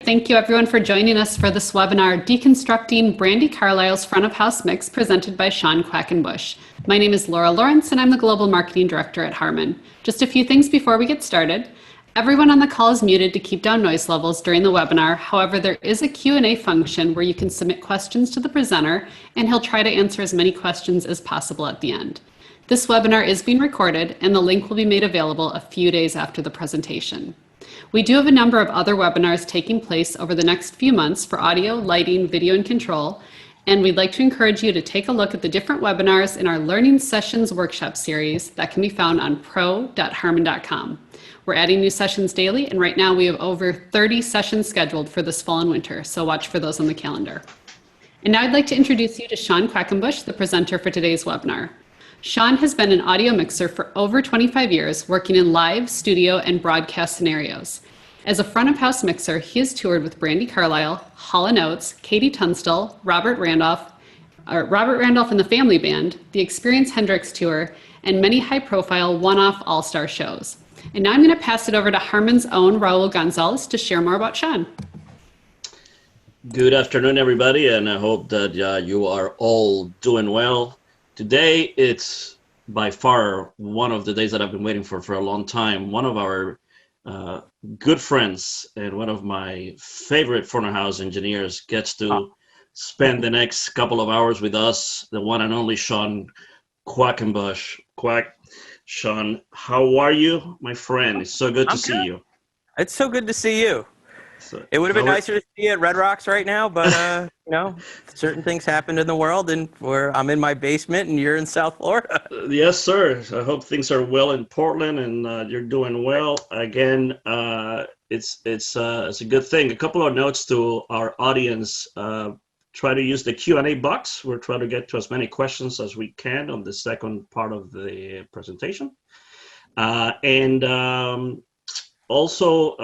Thank you everyone for joining us for this webinar, Deconstructing Brandi Carlile's Front of House Mix, presented by Sean Quackenbush. My name is Laura Lawrence and I'm the Global Marketing Director at Harman. Just a few things before we get started. Everyone on the call is muted to keep down noise levels during the webinar. However, there is a Q&A function where you can submit questions to the presenter and he'll try to answer as many questions as possible at the end. This webinar is being recorded and the link will be made available a few days after the presentation. We do have a number of other webinars taking place over the next few months for audio, lighting, video, and control, and we'd like to encourage you to take a look at the different webinars in our Learning Sessions workshop series that can be found on pro.harman.com. We're adding new sessions daily, and right now we have over 30 sessions scheduled for this fall and winter, so watch for those on the calendar. And now I'd like to introduce you to Sean Quackenbush, the presenter for today's webinar. Sean has been an audio mixer for over 25 years, working in live, studio, and broadcast scenarios. As a front-of-house mixer, he has toured with Brandi Carlile, Hall & Oates, Katie Tunstall, Robert Randolph and the Family Band, the Experience Hendrix Tour, and many high-profile one-off all-star shows. And now I'm going to pass it over to Harman's own Raul Gonzalez to share more about Sean. Good afternoon, everybody, and I hope that you are all doing well. Today, it's by far one of the days that I've been waiting for a long time. One of our good friends and one of my favorite front of house engineers gets to spend the next couple of hours with us, the one and only Sean Quackenbush. Sean, how are you, my friend? It's so good to see you. It's so good to see you. So, it would have been nicer to see you at Red Rocks right now, but you know, certain things happened in the world, and I'm in my basement, and you're in South Florida. Yes, sir. I hope things are well in Portland, and you're doing well. Again, it's a good thing. A couple of notes to our audience: try to use the Q&A box. We're trying to get to as many questions as we can on the second part of the presentation, Also,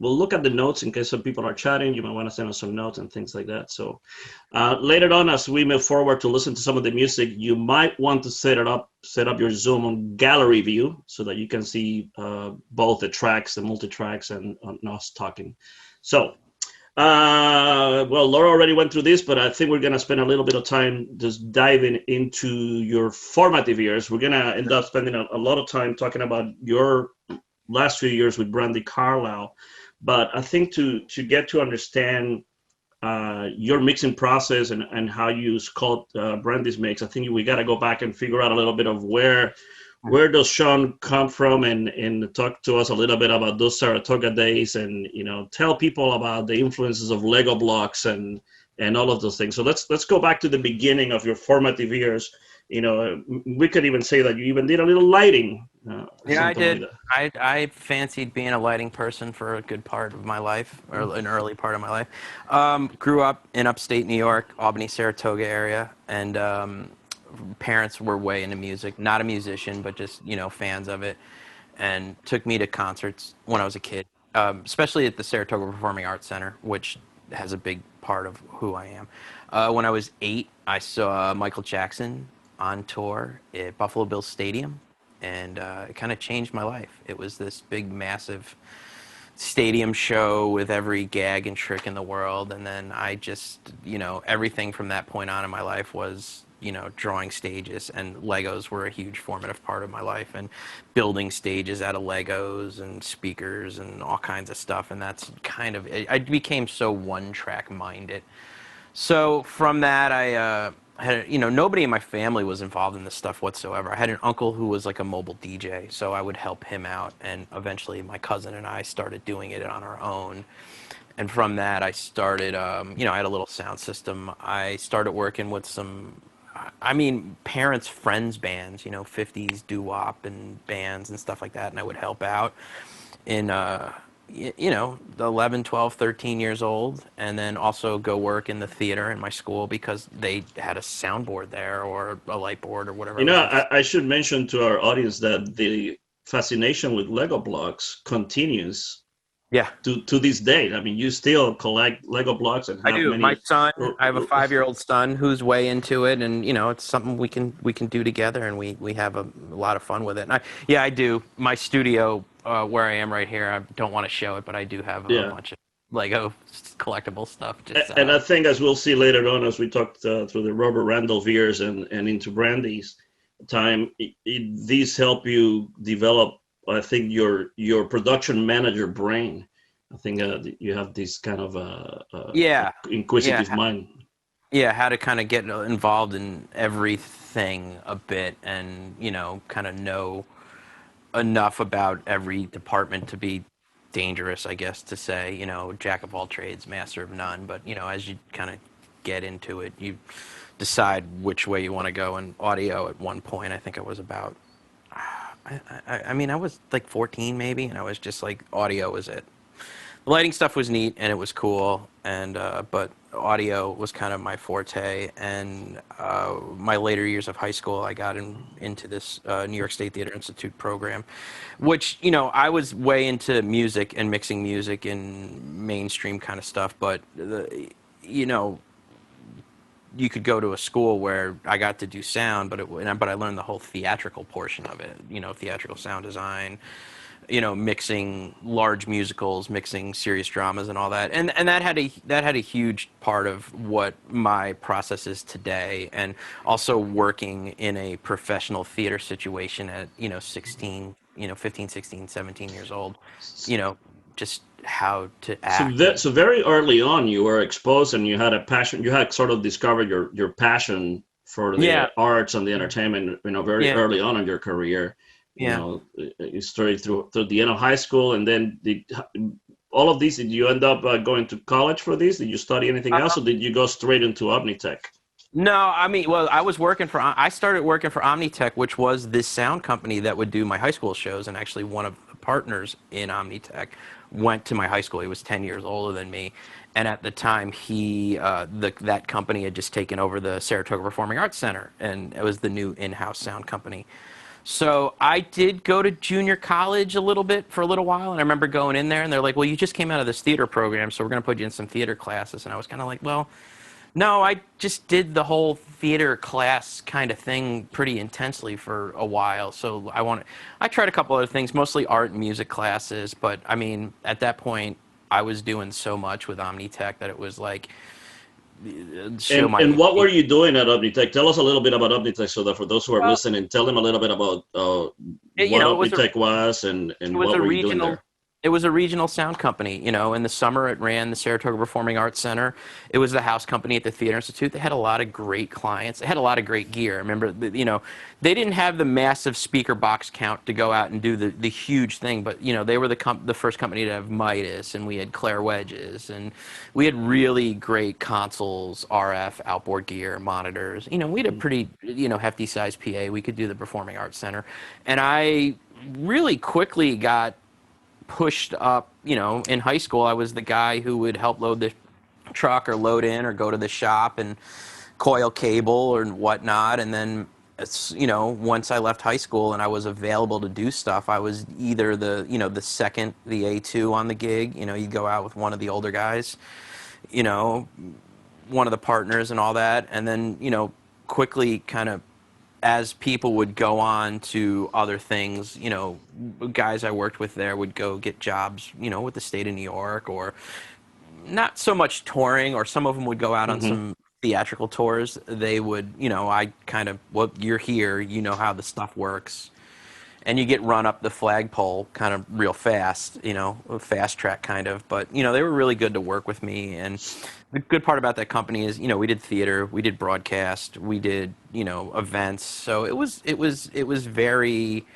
we'll look at the notes in case some people are chatting. You might want to send us some notes and things like that. So later on, as we move forward to listen to some of the music, you might want to set up your Zoom on gallery view so that you can see both the tracks, the multi-tracks, and us talking. So, well, Laura already went through this, but I think we're going to spend a little bit of time just diving into your formative years. We're going to end up spending a lot of time talking about your last few years with Brandi Carlile, but I think to get to understand your mixing process and how you sculpt Brandi's mix, I think we got to go back and figure out a little bit of where does Sean come from, and talk to us a little bit about those Saratoga days, and tell people about the influences of Lego blocks and all of those things. So let's go back to the beginning of your formative years. We could even say that you even did a little lighting. Yeah, I did. Like I fancied being a lighting person for a good part of my life, or an early part of my life. Grew up in upstate New York, Albany, Saratoga area, and parents were way into music. Not a musician, but just fans of it, and took me to concerts when I was a kid, especially at the Saratoga Performing Arts Center, which has a big part of who I am. When I was 8, I saw Michael Jackson on tour at Buffalo Bills Stadium, and it kind of changed my life. It was this big, massive stadium show with every gag and trick in the world, and then I just, everything from that point on in my life was, drawing stages, and Legos were a huge formative part of my life, and building stages out of Legos and speakers and all kinds of stuff, and that's kind of, I became so one-track minded. So from that, I had, nobody in my family was involved in this stuff whatsoever. I had an uncle who was like a mobile DJ, so I would help him out, and eventually my cousin and I started doing it on our own. And from that, I started, I had a little sound system. I started working with some, parents' friends' bands, 50s doo-wop and bands and stuff like that, and I would help out in, the 11, 12, 13 years old, and then also go work in the theater in my school because they had a soundboard there or a light board or whatever. I should mention to our audience that the fascination with Lego blocks continues. Yeah. To this date. I mean, you still collect Lego blocks, and I do. My son, I have a 5-year-old son who's way into it, and it's something we can do together, and we have a lot of fun with it. And I do. My studio where I am right here, I don't want to show it, but I do have a bunch of Lego collectible stuff. Just, and I think, as we'll see later on, as we talked through the Robert Randolph years and into Brandy's time, these help you develop, I think, your production manager brain. I think you have this kind of inquisitive mind. Yeah, how to kind of get involved in everything a bit, and kind of know enough about every department to be dangerous, I guess, to say, jack of all trades, master of none. But, as you kind of get into it, you decide which way you want to go. And audio at one point, I think I was about, I was like 14 maybe, and I was just like, audio was it. The lighting stuff was neat and it was cool, and but audio was kind of my forte. And my later years of high school, I got into this New York State Theater Institute program, which I was way into music and mixing music and mainstream kind of stuff. But you could go to a school where I got to do sound, but I learned the whole theatrical portion of it. Theatrical sound design. Mixing large musicals, mixing serious dramas, and all that, and that had a huge part of what my process is today, and also working in a professional theater situation at 16, 15, 16, 17 years old, just how to act. So very early on, you were exposed, and you had a passion. You had sort of discovered your passion for the arts and the entertainment. Very early on in your career. You started through the end of high school, and then all of these. Did you end up going to college for these? Did you study anything else, or did you go straight into Omnitech? No, I started working for Omnitech, which was this sound company that would do my high school shows, and actually one of the partners in Omnitech went to my high school. He was 10 years older than me, and at the time that company had just taken over the Saratoga Performing Arts Center, and it was the new in-house sound company. So I did go to junior college for a little while, and I remember going in there, and they're like, well, you just came out of this theater program, so we're going to put you in some theater classes. And I was kind of like, well, no, I just did the whole theater class kind of thing pretty intensely for a while. So I tried a couple other things, mostly art and music classes. But, at that point, I was doing so much with Omnitech that it was like, and what were you doing at Omnitech? Tell us a little bit about Omnitech, so that for those who are listening, tell them a little bit about what Omnitech was and what were you doing there. It was a regional sound company. In the summer, it ran the Saratoga Performing Arts Center. It was the house company at the Theater Institute. They had a lot of great clients. They had a lot of great gear. I remember, they didn't have the massive speaker box count to go out and do the huge thing, but, they were the first company to have Midas, and we had Claire wedges, and we had really great consoles, RF, outboard gear, monitors. We had a pretty, hefty size PA. We could do the Performing Arts Center. And I really quickly got pushed up. In high school, I was the guy who would help load the truck or load in or go to the shop and coil cable or whatnot. And then once I left high school and I was available to do stuff, I was either the A2 on the gig. You'd go out with one of the older guys, one of the partners and all that. And then quickly kind of, as people would go on to other things, guys I worked with there would go get jobs, with the state of New York, or not so much touring, or some of them would go out on some theatrical tours. They would, I kind of, well, you're here, how the stuff works. And you get run up the flagpole kind of real fast, fast track kind of. But, they were really good to work with me. And the good part about that company is, we did theater, we did broadcast, we did, events. So it was very,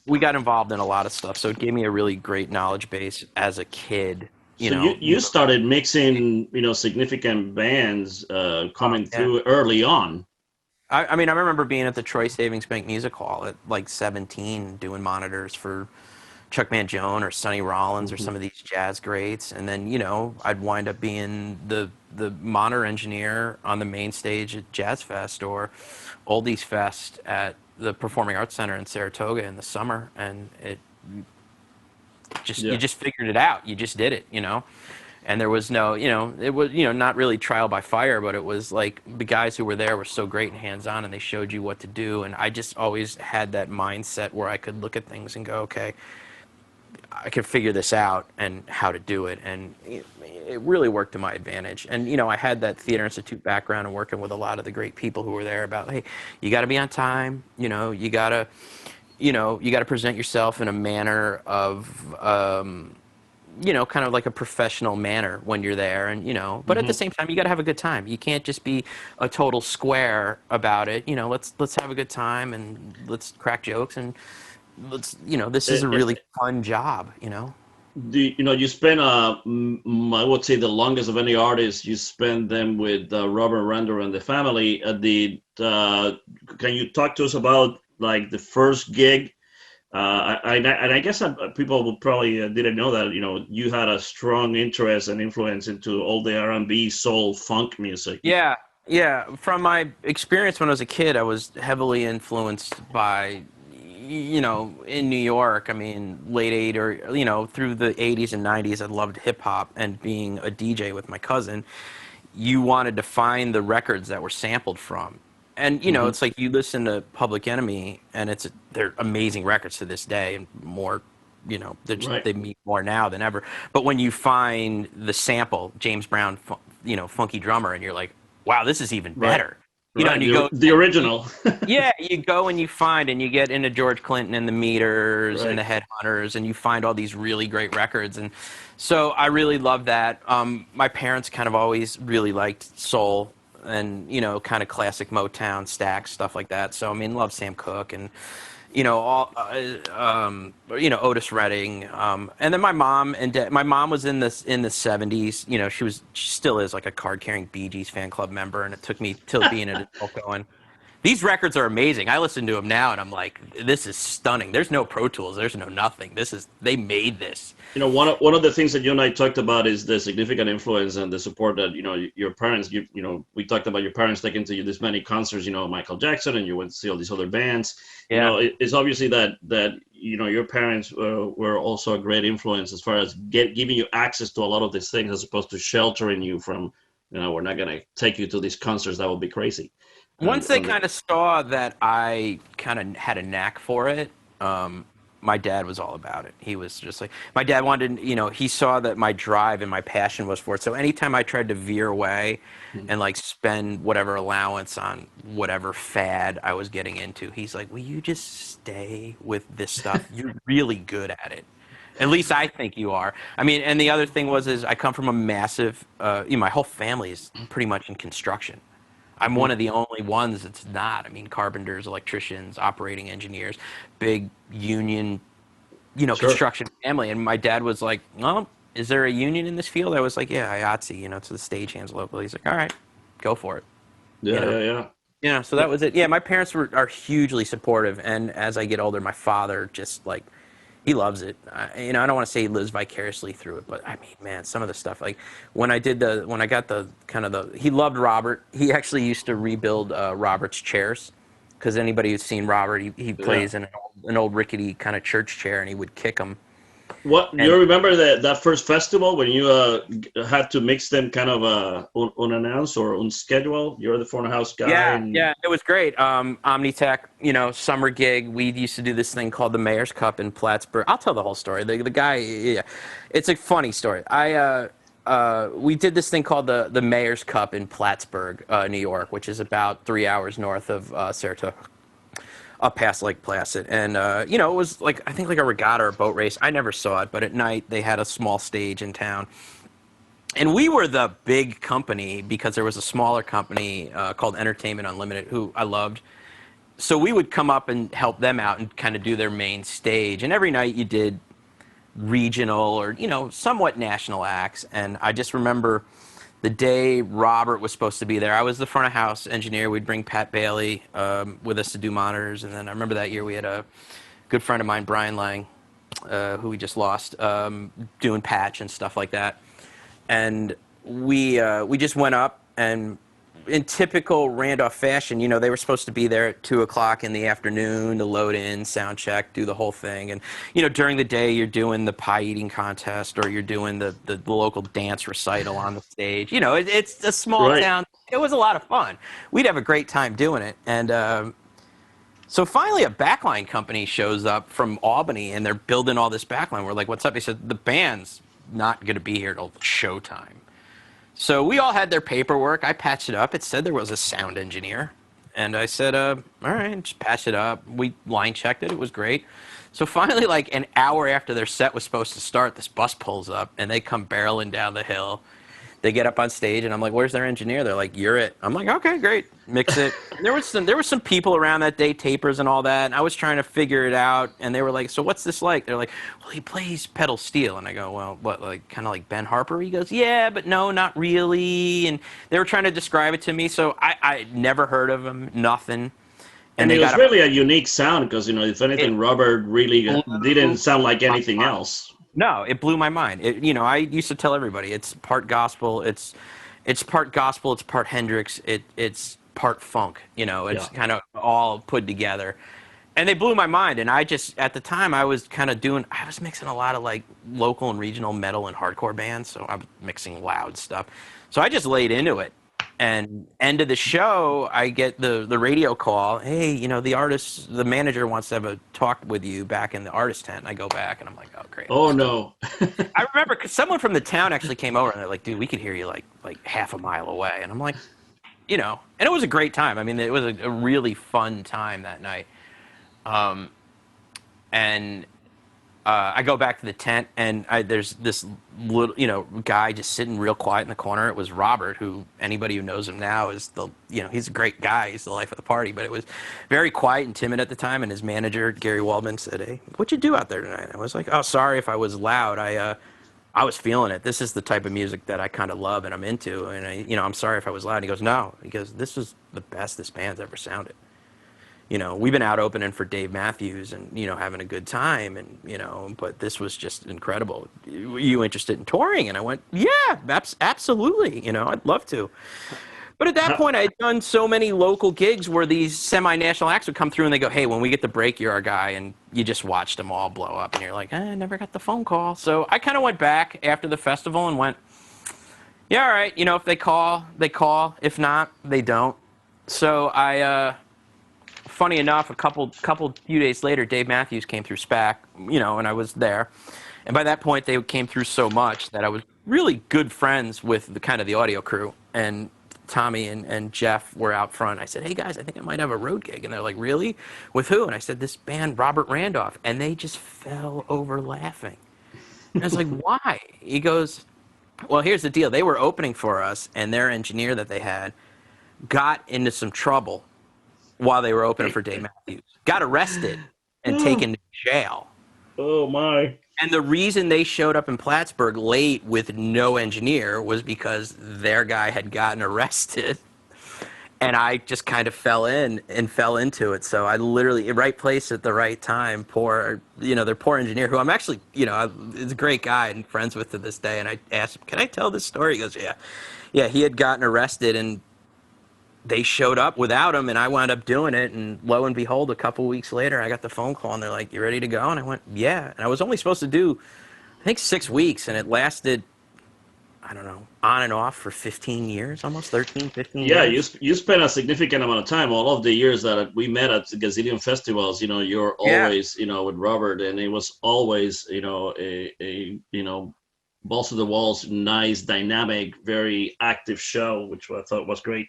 we got involved in a lot of stuff. So it gave me a really great knowledge base as a kid. You started mixing, significant bands coming through early on. I remember being at the Troy Savings Bank Music Hall at like 17, doing monitors for Chuck Mangione or Sonny Rollins or some of these jazz greats. And then, I'd wind up being the monitor engineer on the main stage at Jazz Fest or Oldies Fest at the Performing Arts Center in Saratoga in the summer. And you just figured it out. You just did it, And there was no, it was, not really trial by fire, but it was like the guys who were there were so great and hands-on, and they showed you what to do. And I just always had that mindset where I could look at things and go, okay, I could figure this out and how to do it, and it really worked to my advantage. And I had that Theater Institute background and working with a lot of the great people who were there about, hey, you got to be on time, you got to present yourself in a manner of kind of like a professional manner when you're there, and but at the same time you got to have a good time. You can't just be a total square about it. Let's have a good time and let's crack jokes, and this is a really fun job. You spend I would say the longest of any artist. You spend them with Robert Randall and the family. Can you talk to us about like the first gig? I guess people would probably didn't know that you had a strong interest and influence into all the R&B, soul, funk music. Yeah. From my experience when I was a kid, I was heavily influenced by, in New York. I mean, late 80s or through the 80s and 90s, I loved hip hop, and being a DJ with my cousin, you wanted to find the records that were sampled from. And, it's like you listen to Public Enemy, and they're amazing records to this day, and more, they mean more now than ever. But when you find the sample, James Brown, Funky Drummer, and you're like, wow, this is even better. And you go the original. Yeah, you go and you find, and you get into George Clinton and the Meters and the Headhunters, and you find all these really great records. And so I really love that. My parents kind of always really liked soul and kind of classic Motown, Stax, stuff like that. So I mean, love Sam Cooke and all Otis Redding. And then my mom and my mom was in the 70s. She still is like a card carrying Bee Gees fan club member, and it took me till being an adult going, these records are amazing. I listen to them now, and I'm like, this is stunning. There's no Pro Tools. There's no nothing. They made this. One of the things that you and I talked about is the significant influence and the support that your parents. We talked about your parents taking to you this many concerts. Michael Jackson, and you went to see all these other bands. Yeah. It's obviously that your parents were also a great influence as far as giving you access to a lot of these things, as opposed to sheltering you from. We're not going to take you to these concerts. That would be crazy. Once they kind of saw that I kind of had a knack for it, my dad was all about it. He was just like, my dad wanted, he saw that my drive and my passion was for it. So anytime I tried to veer away and like spend whatever allowance on whatever fad I was getting into, he's like, will you just stay with this stuff? You're really good at it. At least I think you are. I mean, and the other thing is I come from a massive, my whole family is pretty much in construction. I'm one of the only ones that's not. I mean, carpenters, electricians, operating engineers, big union, construction family. And my dad was like, well, is there a union in this field? I was like, yeah, IATSE, it's the stagehands local. He's like, all right, go for it. Yeah, so that was it. Yeah, my parents are hugely supportive. And as I get older, my father just like, he loves it. I don't want to say he lives vicariously through it, but I mean, man, some of the stuff, like when I got he loved Robert. He actually used to rebuild Robert's chairs, because anybody who's seen Robert, he plays in an old rickety kind of church chair, and he would kick them. You remember that first festival when you had to mix them kind of unannounced or unscheduled? You're the front of house guy. Yeah, it was great. Omnitech, summer gig. We used to do this thing called the Mayor's Cup in Plattsburgh. I'll tell the whole story. The guy, it's a funny story. We did this thing called the Mayor's Cup in Plattsburgh, New York, which is about 3 hours north of Saratoga, up past Lake Placid. And, it was like, I think like a regatta or a boat race. I never saw it, but at night they had a small stage in town. And we were the big company because there was a smaller company called Entertainment Unlimited, who I loved. So we would come up and help them out and kind of do their main stage. And every night you did regional or, somewhat national acts. And I just remember the day Robert was supposed to be there, I was the front of house engineer. We'd bring Pat Bailey with us to do monitors. And then I remember that year we had a good friend of mine, Brian Lang, who we just lost, doing patch and stuff like that. And we just went up, and in typical Randolph fashion, they were supposed to be there at 2:00 in the afternoon to load in, sound check, do the whole thing. And, during the day, you're doing the pie eating contest, or you're doing the local dance recital on the stage. It's a small town. It was a lot of fun. We'd have a great time doing it. And So finally, a backline company shows up from Albany, and they're building all this backline. We're like, what's up? They said, the band's not going to be here till showtime. So we all had their paperwork. I patched it up. It said there was a sound engineer. And I said, all right, just patch it up. We line checked it. It was great. So finally, like an hour after their set was supposed to start, this bus pulls up, and they come barreling down the hill. They get up on stage, and I'm like, where's their engineer? They're like, you're it. I'm like, okay, great. Mix it. There were some people around that day, tapers and all that, and I was trying to figure it out, and they were like, so what's this like? They're like, well, he plays pedal steel. And I go, well, what, like kind of like Ben Harper? He goes, yeah, but no, not really. And they were trying to describe it to me, so I never heard of him, nothing. And it was really a unique sound because, if anything, Robert really didn't sound like anything else. No, it blew my mind. I used to tell everybody it's part gospel, it's part gospel, it's part Hendrix, it's part funk. It's kind of all put together, and they blew my mind. And I just at the time I was mixing a lot of like local and regional metal and hardcore bands, so I was mixing loud stuff. So I just laid into it. And end of the show, I get the radio call. Hey, the manager wants to have a talk with you back in the artist tent. And I go back, and I'm like, oh, great. Oh, no. I remember because someone from the town actually came over, and they're like, dude, we could hear you like half a mile away. And I'm like, and it was a great time. I mean, it was a really fun time that night. I go back to the tent, and there's this little, guy just sitting real quiet in the corner. It was Robert, who anybody who knows him now is he's a great guy. He's the life of the party. But it was very quiet and timid at the time. And his manager, Gary Waldman, said, "Hey, what'd you do out there tonight?" I was like, "Oh, sorry if I was loud. I was feeling it. This is the type of music that I kind of love and I'm into. And I'm sorry if I was loud." And he goes, "No," he goes, "This is the best this band's ever sounded. We've been out opening for Dave Matthews and, having a good time and, but this was just incredible. You interested in touring?" And I went, "Yeah, absolutely. I'd love to." But at that point, I had done so many local gigs where these semi-national acts would come through and they go, "Hey, when we get the break, you're our guy." And you just watched them all blow up and you're like, I never got the phone call. So I kind of went back after the festival and went, yeah, all right. If they call, they call. If not, they don't. So funny enough, a few days later, Dave Matthews came through SPAC, and I was there. And by that point, they came through so much that I was really good friends with the audio crew. And Tommy and Jeff were out front. I said, "Hey guys, I think I might have a road gig." And they're like, "Really? With who?" And I said, "This band, Robert Randolph." And they just fell over laughing. And I was like, "Why?" He goes, "Well, here's the deal. They were opening for us, and their engineer that they had got into some trouble while they were opening for Dave Matthews, got arrested and taken to jail." Oh, my. And the reason they showed up in Plattsburgh late with no engineer was because their guy had gotten arrested. And I just kind of fell into it. So I literally, right place at the right time, their poor engineer, who I'm actually, is a great guy and friends with to this day. And I asked him, "Can I tell this story?" He goes, "Yeah." Yeah, he had gotten arrested and they showed up without him, and I wound up doing it. And lo and behold, a couple weeks later, I got the phone call, and they're like, "You ready to go?" And I went, "Yeah." And I was only supposed to do, I think, 6 weeks, and it lasted, I don't know, on and off for 15 years, almost 13, 15 years. Yeah, you spent a significant amount of time. All of the years that we met at the Gazillion festivals, you're always, with Robert, and it was always, a balls to the walls, nice, dynamic, very active show, which I thought was great.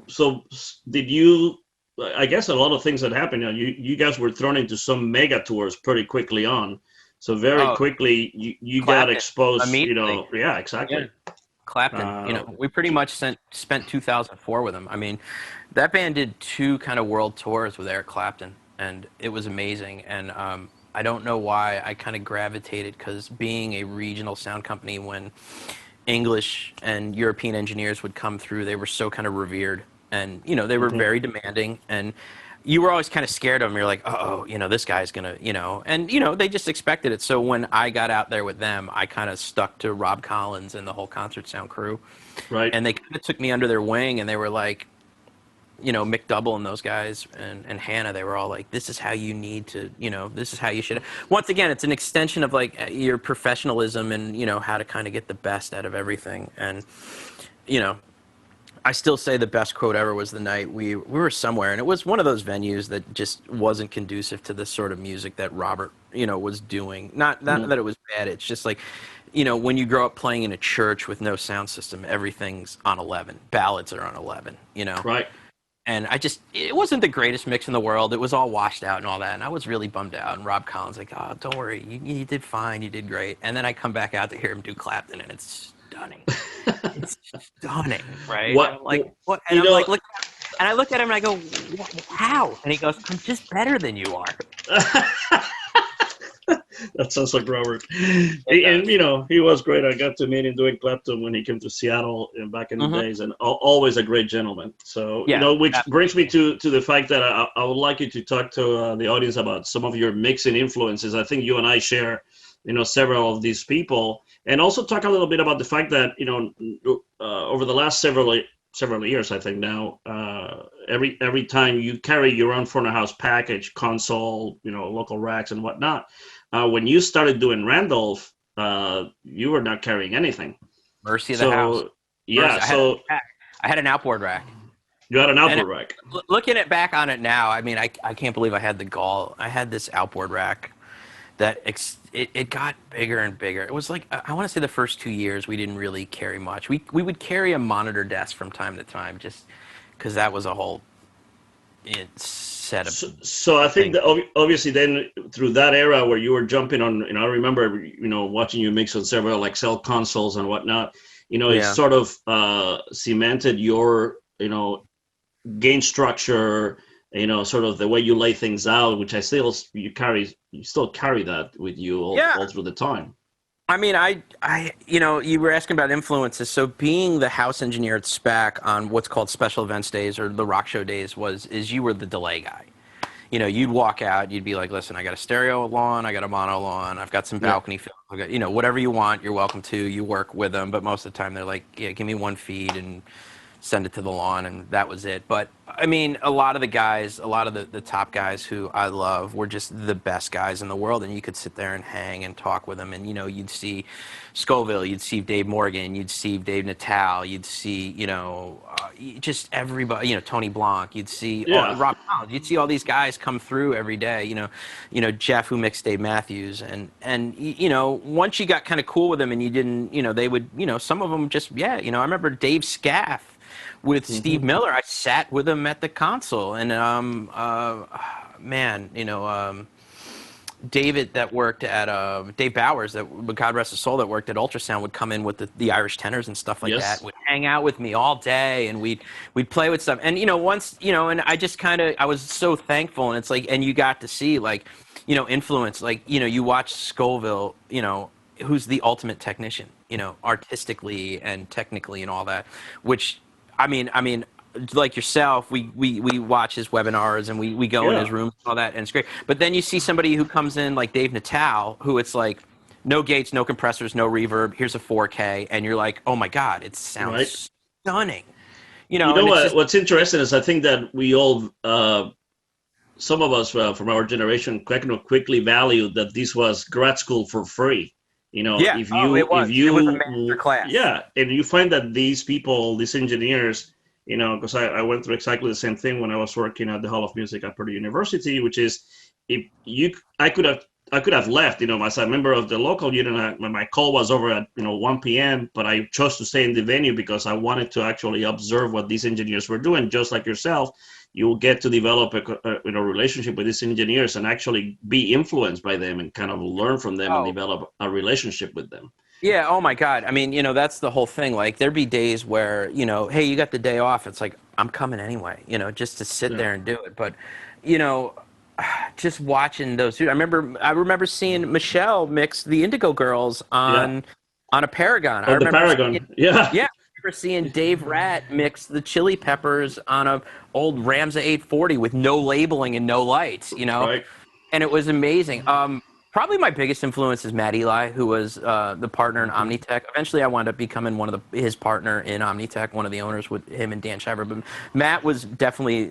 So did you? I guess a lot of things that happened. You guys were thrown into some mega tours pretty quickly on. So very quickly you got exposed. Yeah, exactly. Yeah. Clapton. We pretty much spent 2004 with him. I mean, that band did 2 kind of world tours with Eric Clapton, and it was amazing. And I don't know why I kind of gravitated, because being a regional sound company, when English and European engineers would come through, they were so kind of revered, and they were very demanding, and you were always kind of scared of them. You're like, oh, this guy's gonna, and they just expected it. So when I got out there with them, I kind of stuck to Rob Collins and the whole Concert Sound crew, right? And they kind of took me under their wing, and they were like, Mick Double and those guys and Hannah, they were all like, "This is how you need to, this is how you should." Once again, it's an extension of like your professionalism and, how to kind of get the best out of everything. And, I still say the best quote ever was the night we were somewhere, and it was one of those venues that just wasn't conducive to the sort of music that Robert, was doing. Not that it was bad. It's just like, when you grow up playing in a church with no sound system, everything's on 11. Ballads are on 11, Right. And it wasn't the greatest mix in the world. It was all washed out and all that, and I was really bummed out. And Rob Collins like, oh, don't worry, you did fine, you did great. And then I come back out to hear him do Clapton, and it's stunning. It's stunning, right? What? And I'm like, what? And I'm like, look, and I look at him and I go, how? And he goes, I'm just better than you are. That sounds like Robert. He was great. I got to meet him doing Clapton when he came to Seattle back in the days, and always a great gentleman. So, which brings me to the fact that I would like you to talk to the audience about some of your mixing influences. I think you and I share, several of these people, and also talk a little bit about the fact that, over the last several years, I think now, every time you carry your own front of house package, console, local racks and whatnot. When you started doing Randolph, you were not carrying anything. Mercy of the house. Yeah. I had an outboard rack. You had an outboard rack. Looking back on it now, I mean, I can't believe I had the gall. I had this outboard rack that it got bigger and bigger. It was like, I want to say the first 2 years we didn't really carry much. We would carry a monitor desk from time to time, just because that was a whole set of. So I think that obviously then through that era where you were jumping on, I remember watching you mix on several Excel consoles and whatnot. It sort of cemented your gain structure. Sort of the way you lay things out, which you still carry that with you all through the time. I mean, you were asking about influences. So being the house engineer at SPAC on what's called special events days or the rock show days is you were the delay guy. You'd walk out, you'd be like, listen, I got a stereo lawn, I got a mono lawn, I've got some balcony film, I got, whatever you want, you're welcome to. You work with them, but most of the time they're like, yeah, give me one feed and send it to the lawn, and that was it. But I mean, a lot of the top guys who I love were just the best guys in the world, and you could sit there and hang and talk with them, and you'd see Scoville, you'd see Dave Morgan, you'd see Dave Natal, you'd see just everybody, Tony Blanc, you'd see Rob Collins, you'd see all these guys come through every day, Jeff who mixed Dave Matthews, and once you got kind of cool with them and you didn't, they would, some of them just I remember Dave Scaff with Steve Miller. I sat with him at the console, and David that worked at Dave Bowers, that God rest his soul, that worked at Ultrasound, would come in with the Irish tenors and stuff like that. Would hang out with me all day, and we'd play with stuff. And once and I just I was so thankful, and it's like, and you got to see influence, you watch Scoville, who's the ultimate technician, artistically and technically and all that, which I mean, like yourself, we watch his webinars and we go in his room and all that, and it's great. But then you see somebody who comes in like Dave Natal, who it's like no gates, no compressors, no reverb. Here's a 4K, and you're like, oh my God, it sounds stunning. What's interesting is I think that we all, some of us from our generation, quickly valued that this was grad school for free. It was a master class. Yeah, and you find that these people, these engineers, because I went through exactly the same thing when I was working at the Hall of Music at Purdue University, which is I could have left, as a member of the local unit. My call was over at 1 p.m., but I chose to stay in the venue because I wanted to actually observe what these engineers were doing. Just like yourself, you will get to develop a relationship with these engineers and actually be influenced by them and kind of learn from them and develop a relationship with them. Yeah. Oh my God. I mean, that's the whole thing. Like there'd be days where, hey, you got the day off. It's like, I'm coming anyway, just to sit there and do it. But, just watching those two, I remember seeing Michelle mix the Indigo Girls on a Paragon. The Paragon. Yeah. I remember seeing Dave Ratt mix the Chili Peppers on a old Ramza 840 with no labeling and no lights, Right. And it was amazing. Probably my biggest influence is Matt Eli, who was the partner in Omnitech. Eventually, I wound up becoming his partner in Omnitech, one of the owners with him and Dan Shiver. But Matt was definitely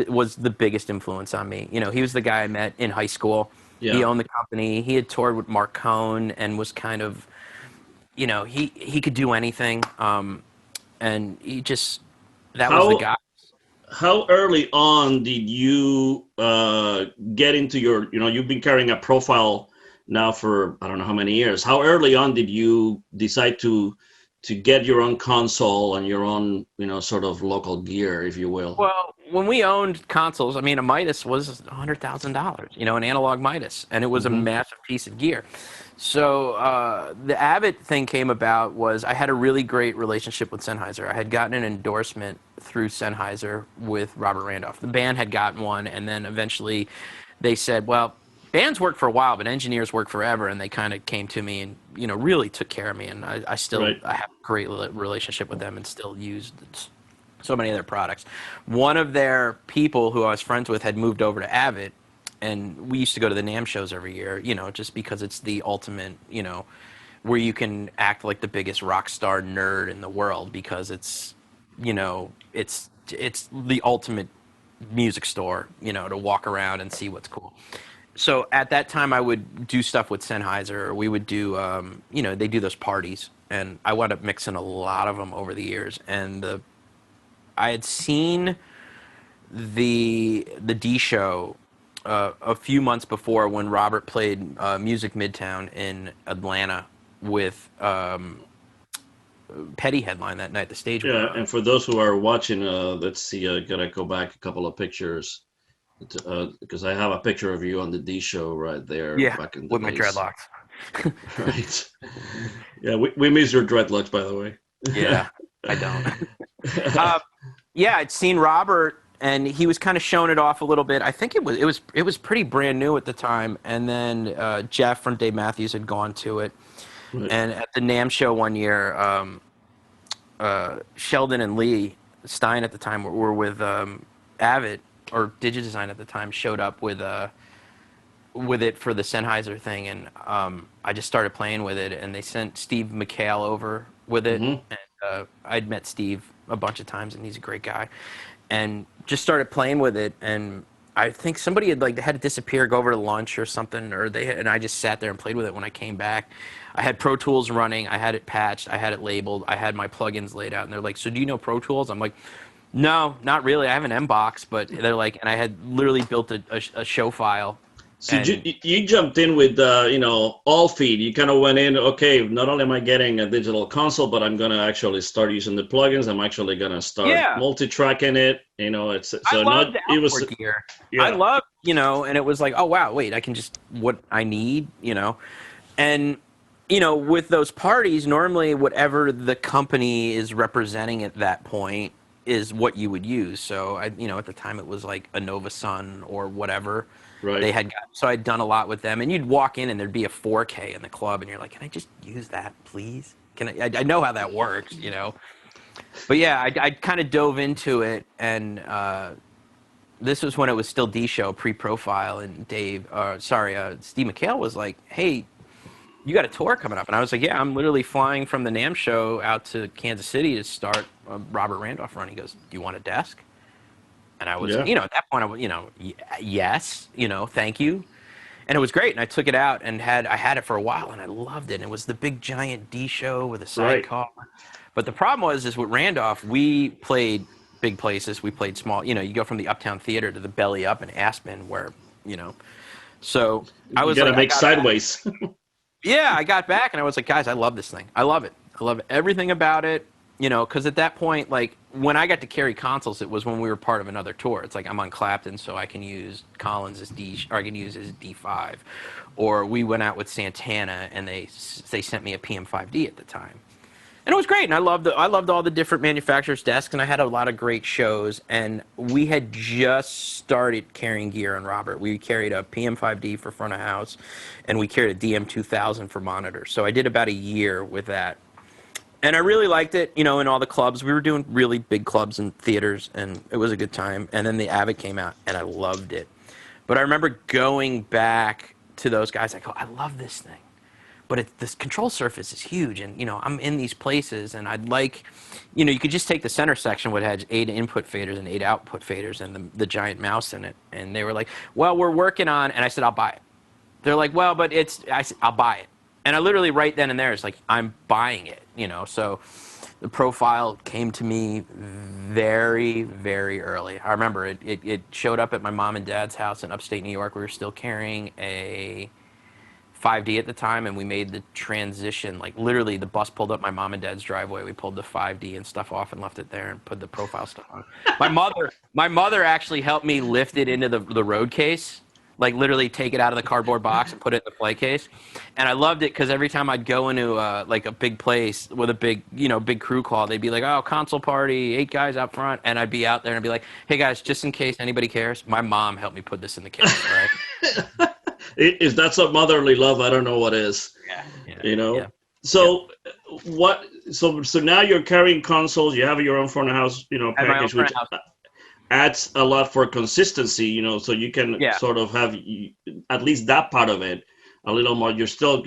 was the biggest influence on me. He was the guy I met in high school. Yeah. He owned the company. He had toured with Mark Cohn and was kind of, he could do anything. And he just, That was the guy. How early on did you get into your, you've been carrying a profile now for, I don't know how many years. How early on did you decide to get your own console and your own, sort of local gear, if you will? Well, when we owned consoles, I mean, a Midas was $100,000, an analog Midas, and it was a massive piece of gear. So the Avid thing came about was I had a really great relationship with Sennheiser. I had gotten an endorsement through Sennheiser with Robert Randolph. The band had gotten one, and then eventually they said, well, bands work for a while, but engineers work forever, and they kind of came to me and, really took care of me, and I still I have a great relationship with them and still use so many of their products. One of their people who I was friends with had moved over to Avid, and we used to go to the NAMM shows every year, just because it's the ultimate, where you can act like the biggest rock star nerd in the world, because it's, it's the ultimate music store, to walk around and see what's cool. So at that time, I would do stuff with Sennheiser. Or we would do, they do those parties, and I wound up mixing a lot of them over the years. And I had seen the D show a few months before, when Robert played Music Midtown in Atlanta with Petty headline that night. The stage. Yeah, and for those who are watching, let's see. Gotta go back a couple of pictures, because I have a picture of you on the D show right there. Yeah, back in the with days. my dreadlocks. Right. Yeah, we miss your dreadlocks, by the way. Yeah, I don't. Yeah, I'd seen Robert, and he was kind of showing it off a little bit. I think it was pretty brand new at the time. And then Jeff from Dave Matthews had gone to it. Right. And at the NAMM show one year, Sheldon and Lee Stein at the time were with Avid, or Digidesign at the time, showed up with it for the Sennheiser thing, and I just started playing with it, and they sent Steve McHale over with it, and I'd met Steve a bunch of times, and he's a great guy, and just started playing with it, and I think somebody had had to disappear, go over to lunch or something, and I just sat there and played with it. When I came back, I had Pro Tools running, I had it patched, I had it labeled, I had my plugins laid out, and they're like, so do you know Pro Tools? I'm like, no, not really. I have an M-Box, but they're like, and I had literally built a show file. So you jumped in with, all feed. You kind of went in, okay, not only am I getting a digital console, but I'm going to actually start using the plugins. I'm actually going to start multi-tracking it. It's so I love the outboard gear. Yeah. I love, and it was like, oh, wow, wait, I can just, what I need, and, with those parties, normally whatever the company is representing at that point is what you would use. So, at the time it was like a Nova Sun or whatever. Right. They had so I'd done a lot with them, and you'd walk in and there'd be a 4K in the club, and you're like, "Can I just use that, please? Can I know how that works, But yeah, I kind of dove into it, and this was when it was still D show pre-profile, and Steve McHale was like, "Hey, you got a tour coming up?" And I was like, "Yeah, I'm literally flying from the NAMM show out to Kansas City to start a Robert Randolph run." He goes, "Do you want a desk?" And I was, at that point, I was, yes, thank you. And it was great. And I took it out and I had it for a while, and I loved it. And it was the big giant D show with a sidecar. Right. But the problem is with Randolph, we played big places. We played small, you go from the Uptown Theater to the Belly Up in Aspen, where, so I was like, make sideways. Yeah, I got back and I was like, guys, I love this thing. I love it. I love everything about it. Because at that point, when I got to carry consoles, it was when we were part of another tour. It's like I'm on Clapton, so I can use Collins as or I can use his D5. Or we went out with Santana, and they sent me a PM5D at the time. And it was great, and I loved all the different manufacturers' desks, and I had a lot of great shows. And we had just started carrying gear on Robert. We carried a PM5D for front of house, and we carried a DM2000 for monitors. So I did about a year with that. And I really liked it, in all the clubs. We were doing really big clubs and theaters, and it was a good time. And then the Avid came out, and I loved it. But I remember going back to those guys. I go, I love this thing. But this control surface is huge, and, I'm in these places, and I'd like, you could just take the center section, which had 8 input faders and 8 output faders and the giant mouse in it. And they were like, well, we're working on, and I said, I'll buy it. They're like, well, but I said, I'll buy it. And I literally right then and there, it's like, I'm buying it. So the profile came to me very, very early. I remember it showed up at my mom and dad's house in upstate New York. We were still carrying a 5D at the time, and we made the transition. Like literally, the bus pulled up my mom and dad's driveway. We pulled the 5D and stuff off and left it there and put the profile stuff on. My mother actually helped me lift it into the road case. Like literally take it out of the cardboard box and put it in the play case. And I loved it because every time I'd go into like a big place with a big crew call, they'd be like, oh, console party, 8 guys out front. And I'd be out there and I'd be like, hey guys, just in case anybody cares, my mom helped me put this in the case, right? If that's a motherly love, I don't know what is. Yeah. So what? So now you're carrying consoles. You have your own front of house, package, which adds a lot for consistency. So you can sort of have at least that part of it a little more. You're still,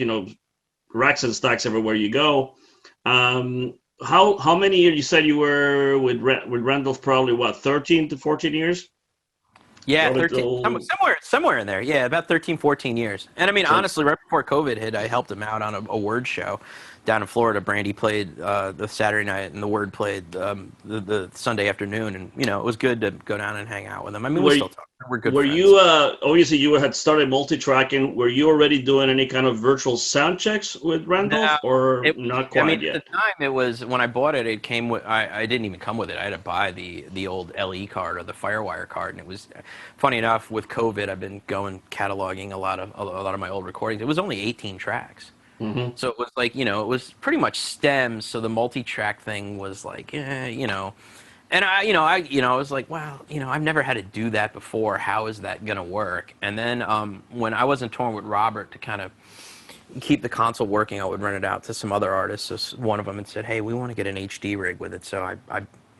racks and stacks everywhere you go. How many years? You said you were with Randolph, probably what, 13 to 14 years? Yeah, 13, somewhere in there. Yeah, about 13, 14 years. And I mean, honestly, right before COVID hit, I helped him out on a word show down in Florida. Brandi played the Saturday night, and the Word played the Sunday afternoon. And, it was good to go down and hang out with them. I mean, we're still talking. We're good friends. Were you, obviously, you had started multi-tracking. Were you already doing any kind of virtual sound checks with Randolph, not quite yet? At the time, it was, when I bought it, it came with, I didn't even come with it. I had to buy the old LE card or the Firewire card. And it was, funny enough, with COVID, I've been cataloging a lot of my old recordings. It was only 18 tracks. Mm-hmm. So it was like, it was pretty much stems. So the multi-track thing was like, and I was like, wow, I've never had to do that before. How is that going to work? And then when I wasn't touring with Robert to kind of keep the console working, I would rent it out to some other artists. So one of them had said, hey, we want to get an HD rig with it. So I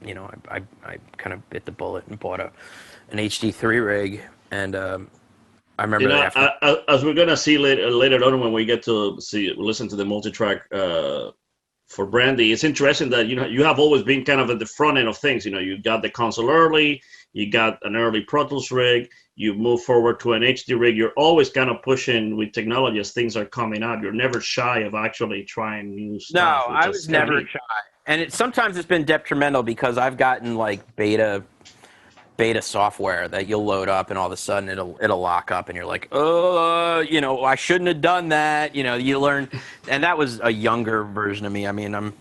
kind of bit the bullet and bought an HD3 rig. And I remember as we're gonna see later on when we get to listen to the multi-track for Brandi, it's interesting that you have always been kind of at the front end of things. You got the console early, you got an early Pro Tools rig, you move forward to an HD rig. You're always kind of pushing with technology as things are coming out. You're never shy of actually trying new stuff. No, I was never shy, and sometimes it's been detrimental because I've gotten like beta software that you'll load up and all of a sudden it'll lock up and you're like, I shouldn't have done that. You learn, and that was a younger version of me. I mean, I'm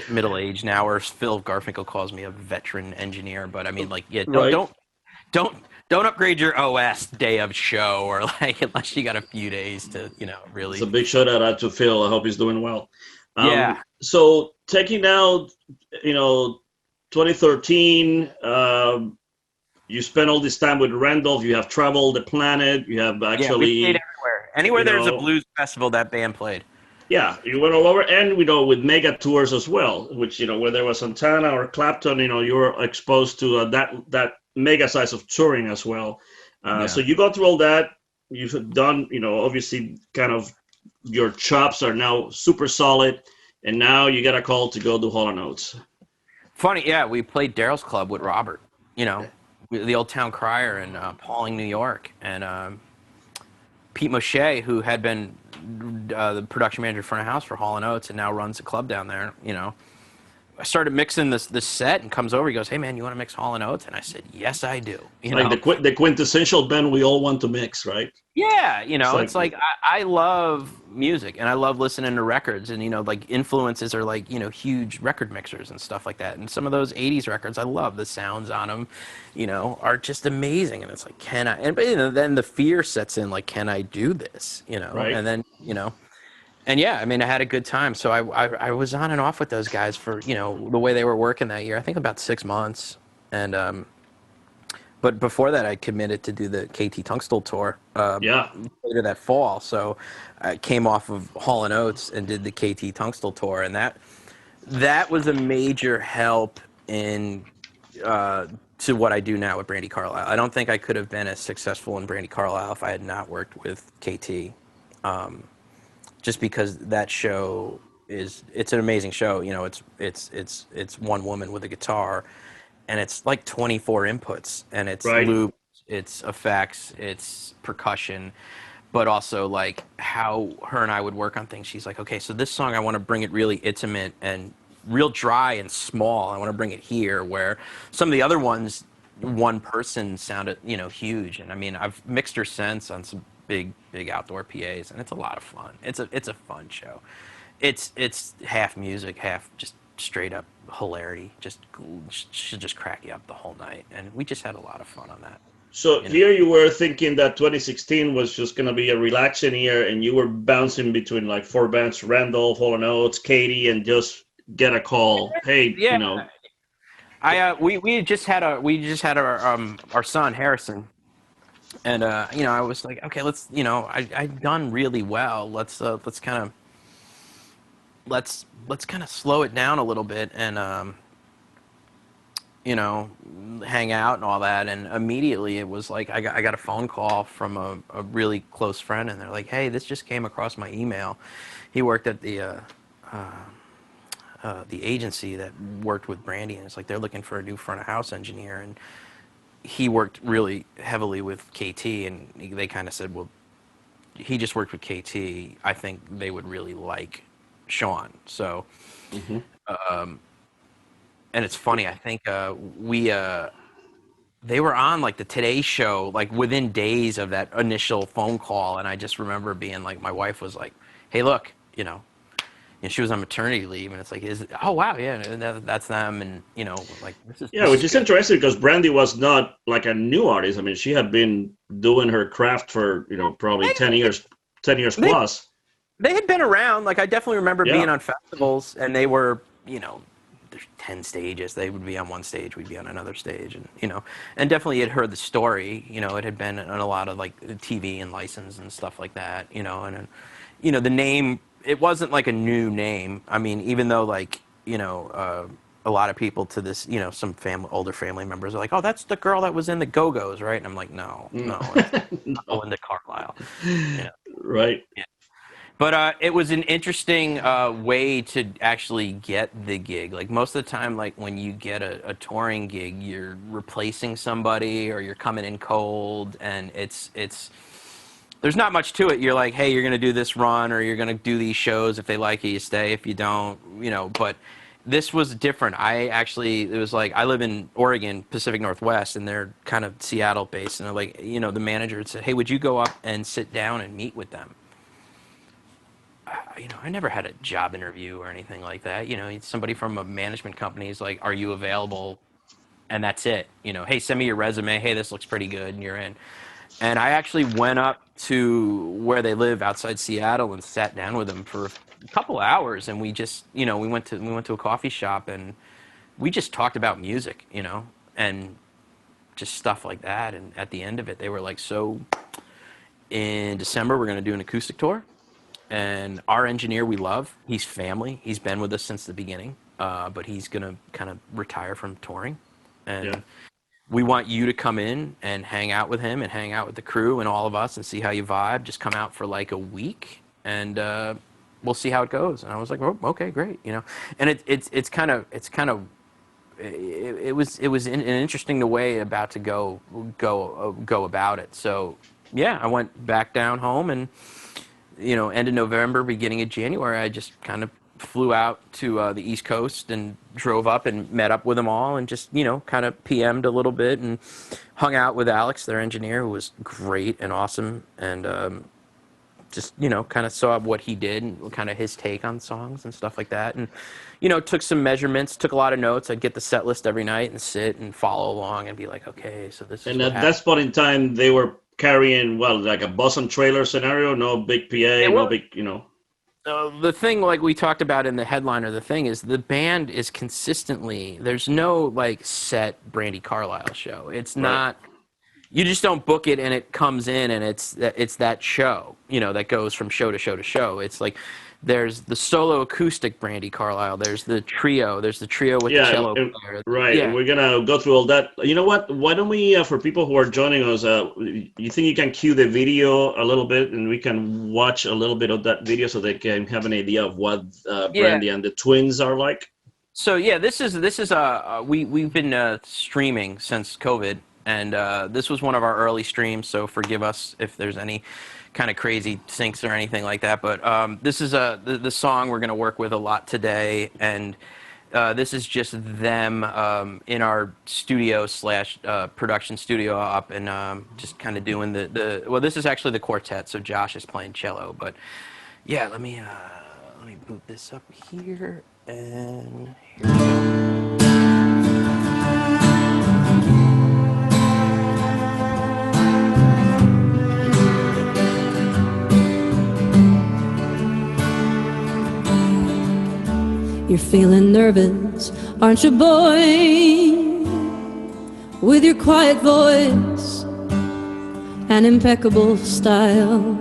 middle aged now, or Phil Garfinkel calls me a veteran engineer. But I mean, like, don't upgrade your OS day of show, or like unless you got a few days to really. It's a big shout out to Phil. I hope he's doing well. Yeah. So taking out 2013, you spent all this time with Randolph. You have traveled the planet. You have actually we played anywhere there's a blues festival, that band played. Yeah, you went all over, and with mega tours as well. Which whether it was Santana or Clapton, you were exposed to that mega size of touring as well. So you go through all that. You've done, obviously, kind of your chops are now super solid, and now you get a call to go do Hall & Oates. Funny, yeah, we played Daryl's Club with Robert, the Old Town Crier in Pauling, New York. And Pete Moshe, who had been the production manager front of house for Hall & Oates and now runs the club down there, I started mixing this set and comes over. He goes, hey, man, you want to mix Hall & Oates? And I said, yes, I do. The quintessential band we all want to mix, right? Yeah, it's like I love music and I love listening to records, and like influences are like huge record mixers and stuff like that. And some of those '80s records, I love the sounds on them, are just amazing. And it's like, can I? And then the fear sets in, like, can I do this? Right. And then and yeah, I mean, I had a good time. So I was on and off with those guys for the way they were working that year. I think about 6 months, and but before that, I committed to do the KT Tunstall tour later that fall. So I came off of Hall & Oates and did the KT Tunstall tour. And that was a major help in to what I do now with Brandi Carlile. I don't think I could have been as successful in Brandi Carlile if I had not worked with KT. Just because that show it's an amazing show. It's one woman with a guitar. And it's like 24 inputs, and it's loops, it's effects, it's percussion. but also like how her and I would work on things. She's like, okay, so this song I want to bring it really intimate and real dry and small. I want to bring it here, where some of the other ones, one person sounded, huge. And I mean, I've mixed her since on some big outdoor PAs, and it's a lot of fun. It's a fun show. It's half music, half just straight up hilarity. Should just crack you up the whole night, and we just had a lot of fun on that. So here you were thinking that 2016 was just going to be a relaxing year, and you were bouncing between like 4 bands: Randolph, Hall & Oates, Katie, and just get a call. Hey, yeah. We just had our son Harrison, and I was like, okay, let's I've done really well. Let's kind of slow it down a little bit and hang out and all that. And immediately it was like I got a phone call from a really close friend, and they're like, hey, this just came across my email. He worked at the agency that worked with Brandi, and it's like they're looking for a new front of house engineer, and he worked really heavily with KT, and they kind of said, well, he just worked with KT. I think they would really like Sean. So, and it's funny, I think they were on like the Today Show, like within days of that initial phone call, and I just remember being like, my wife was like, hey, look, and she was on maternity leave, and it's like, oh wow, yeah, that's them, and like this is which is interesting because Brandi was not like a new artist. I mean, she had been doing her craft for probably 10 years plus. They had been around. Like I definitely remember being on festivals, and they were there's 10 stages. They would be on one stage, we'd be on another stage, and and definitely had heard the story. It had been on a lot of like TV and license and stuff like that. And the name. It wasn't like a new name. I mean, even though like, a lot of people to this, some older family members are like, oh, that's the girl that was in the Go-Go's, right? And I'm like, no, it's Brandi Carlile. Right. Yeah. But it was an interesting way to actually get the gig. Like most of the time, like when you get a touring gig, you're replacing somebody or you're coming in cold, and it's there's not much to it. You're like, hey, you're going to do this run, or you're going to do these shows. If they like you, you stay. If you don't, but this was different. It was like, I live in Oregon, Pacific Northwest, and they're kind of Seattle based. And they're like, the manager had said, hey, would you go up and sit down and meet with them? I never had a job interview or anything like that. Somebody from a management company is like, are you available? And that's it. Hey, send me your resume. Hey, this looks pretty good, and you're in. And I actually went up to where they live outside Seattle and sat down with them for a couple of hours, and we just, we went to a coffee shop, and we just talked about music, and just stuff like that. And at the end of it, they were like, so in December, we're going to do an acoustic tour, and our engineer we love, he's family. He's been with us since the beginning, but he's going to kind of retire from touring. And we want you to come in and hang out with him and hang out with the crew and all of us and see how you vibe. Just come out for like a week, and we'll see how it goes. And I was like, oh, okay, great, And it was an interesting way about to go about it. So I went back down home, and end of November, beginning of January, I just kind of flew out to the East Coast and drove up and met up with them all, and just kind of PM'd a little bit and hung out with Alex, their engineer, who was great and awesome, and just kind of saw what he did and kind of his take on songs and stuff like that, and took some measurements, took a lot of notes. I'd get the set list every night and sit and follow along and be like, okay, so this is. And at that point in time, they were carrying like a bus and trailer scenario, no big PA, no big the thing, like we talked about in the headliner, the thing is the band is consistently, there's no like set Brandi Carlile show. It's not, you just don't book it and it comes in and it's that show, that goes from show to show to show. It's like there's the solo acoustic Brandi Carlile, there's the trio with the cello player. Right, and we're gonna go through all that. You know what? Why don't we, for people who are joining us, you think you can cue the video a little bit, and we can watch a little bit of that video so they can have an idea of what Brandi and the twins are like? So this is we've been streaming since COVID, and this was one of our early streams. So forgive us if there's any kind of crazy syncs or anything like that. But this is the song we're going to work with a lot today, and this is just them in our studio slash production studio up, and just kind of doing well, this is actually the quartet, so Josh is playing cello. But yeah, let me boot this up here, and here we go. You're feeling nervous, aren't you, boy? With your quiet voice and impeccable style.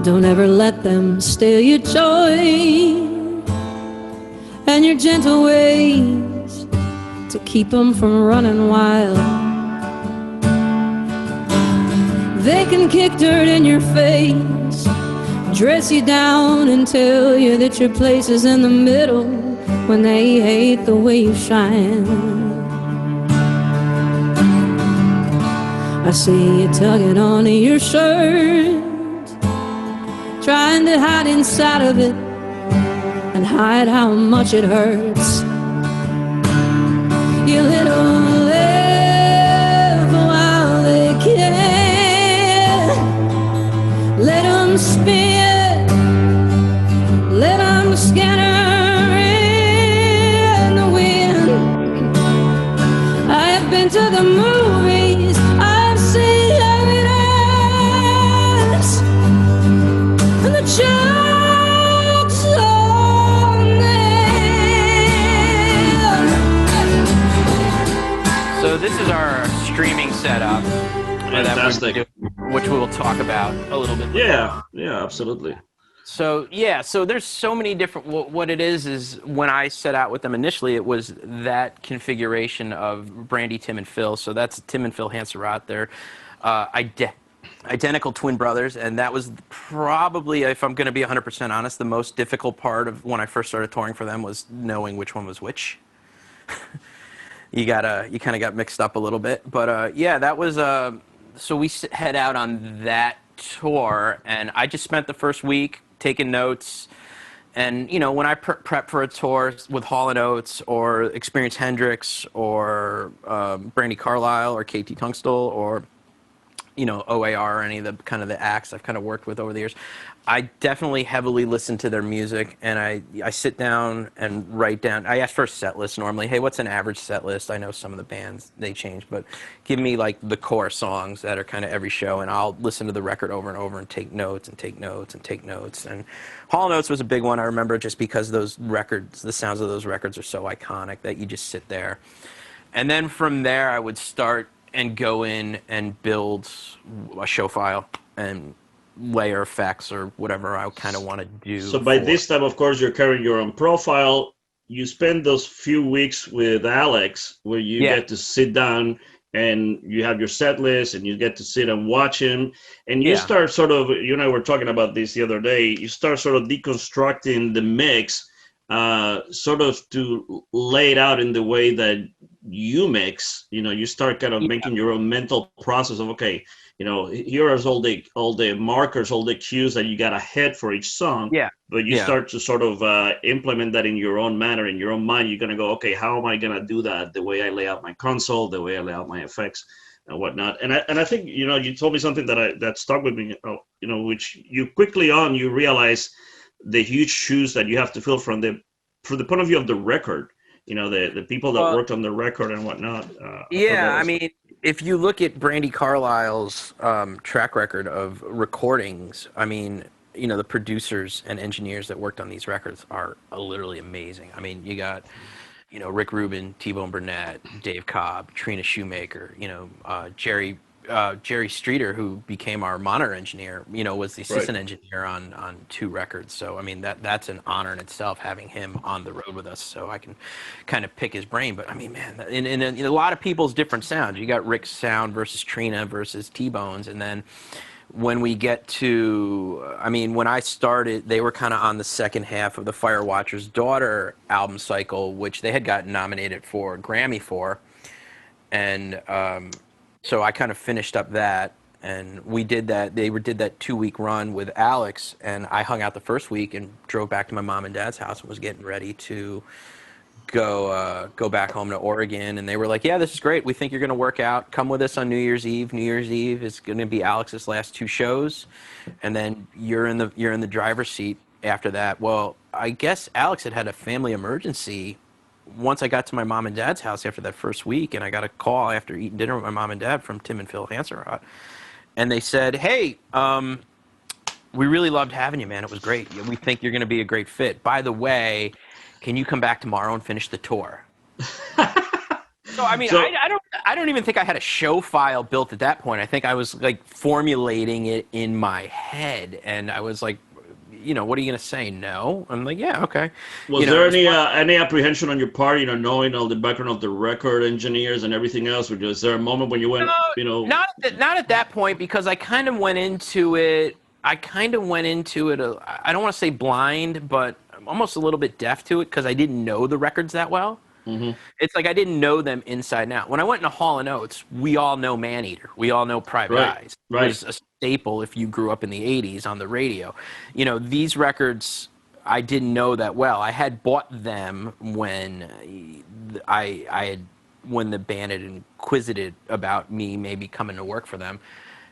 Don't ever let them steal your joy and your gentle ways to keep them from running wild. They can kick dirt in your face, dress you down and tell you that your place is in the middle when they hate the way you shine. I see you tugging on your shirt, trying to hide inside of it and hide how much it hurts. You little live while they can. Let them spin, let them scatter in the wind. I've been to the movies, I've seen evidence, and the joke's on them. So this is our streaming setup. Fantastic. Which we will talk about a little bit later. Yeah, absolutely. So there's so many different. What it is when I set out with them initially, it was that configuration of Brandi, Tim, and Phil. So that's Tim and Phil Hanserat. They're identical twin brothers, and that was probably, if I'm going to be 100% honest, the most difficult part of when I first started touring for them was knowing which one was which. You kind of got mixed up a little bit, but yeah, that was. So we head out on that tour, and I just spent the first week taking notes. And when I prep for a tour with Hall & Oates or Experience Hendrix or Brandi Carlile or KT Tunstall or OAR or any of the acts I've kind of worked with over the years, I definitely heavily listen to their music, and I sit down and write down. I ask for a set list normally. Hey, what's an average set list? I know some of the bands, they change, but give me like the core songs that are kind of every show, and I'll listen to the record over and over and take notes and take notes and take notes. And Hall & Oates was a big one, I remember, just because those records, the sounds of those records are so iconic that you just sit there. And then from there, I would start and go in and build a show file and layer effects or whatever I kind of want to do. So by this time, of course, you're carrying your own profile. You spend those few weeks with Alex where you get to sit down and you have your set list and you get to sit and watch him. And you start sort of, you and I were talking about this the other day, you start sort of deconstructing the mix, sort of to lay it out in the way that you mix. You start kind of making your own mental process of, okay, here are all the markers, all the cues that you got to hit for each song. Yeah. But you start to sort of implement that in your own manner, in your own mind. You're going to go, okay, how am I going to do that? The way I lay out my console, the way I lay out my effects and whatnot. And I think, you told me something that stuck with me, which you quickly on, you realize the huge shoes that you have to fill from the point of view of the record, the people that worked on the record and whatnot. I mean, if you look at Brandi Carlile's track record of recordings, I mean, the producers and engineers that worked on these records are literally amazing. I mean, you got, Rick Rubin, T-Bone Burnett, Dave Cobb, Trina Shoemaker, Jerry Streeter, who became our monitor engineer, was the assistant engineer on 2 records. So, I mean, that's an honor in itself, having him on the road with us, so I can kind of pick his brain. But, I mean, man, in a lot of people's different sounds. You got Rick's sound versus Trina versus T-Bone's, and then when we get to, I mean, when I started, they were kind of on the second half of the Firewatcher's Daughter album cycle, which they had gotten nominated for a Grammy for, and So I kind of finished up that, and we did that. They did that 2-week run with Alex, and I hung out the first week and drove back to my mom and dad's house and was getting ready to go back home to Oregon. And they were like, "Yeah, this is great. We think you're going to work out. Come with us on New Year's Eve. New Year's Eve is going to be Alex's last 2 shows, and then you're in the driver's seat after that." Well, I guess Alex had a family emergency once I got to my mom and dad's house after that first week, and I got a call after eating dinner with my mom and dad from Tim and Phil Hanserot. And they said, "Hey, we really loved having you, man. It was great. We think you're going to be a great fit. By the way, can you come back tomorrow and finish the tour?" So, I mean, I don't even think I had a show file built at that point. I think I was like formulating it in my head, and I was like, what are you going to say? No? I'm like, yeah, okay. Was there any apprehension on your part, knowing all the background of the record engineers and everything else? Or is there a moment when you went, Not at that point, because I kind of went into it, I don't want to say blind, but almost a little bit deaf to it, because I didn't know the records that well. Mm-hmm. It's like I didn't know them inside and out. When I went into Hall & Oates, we all know Maneater. We all know Private Eyes. Right. It was a staple if you grew up in the 80s on the radio. These records I didn't know that well. I had bought them when when the band had inquisited about me maybe coming to work for them.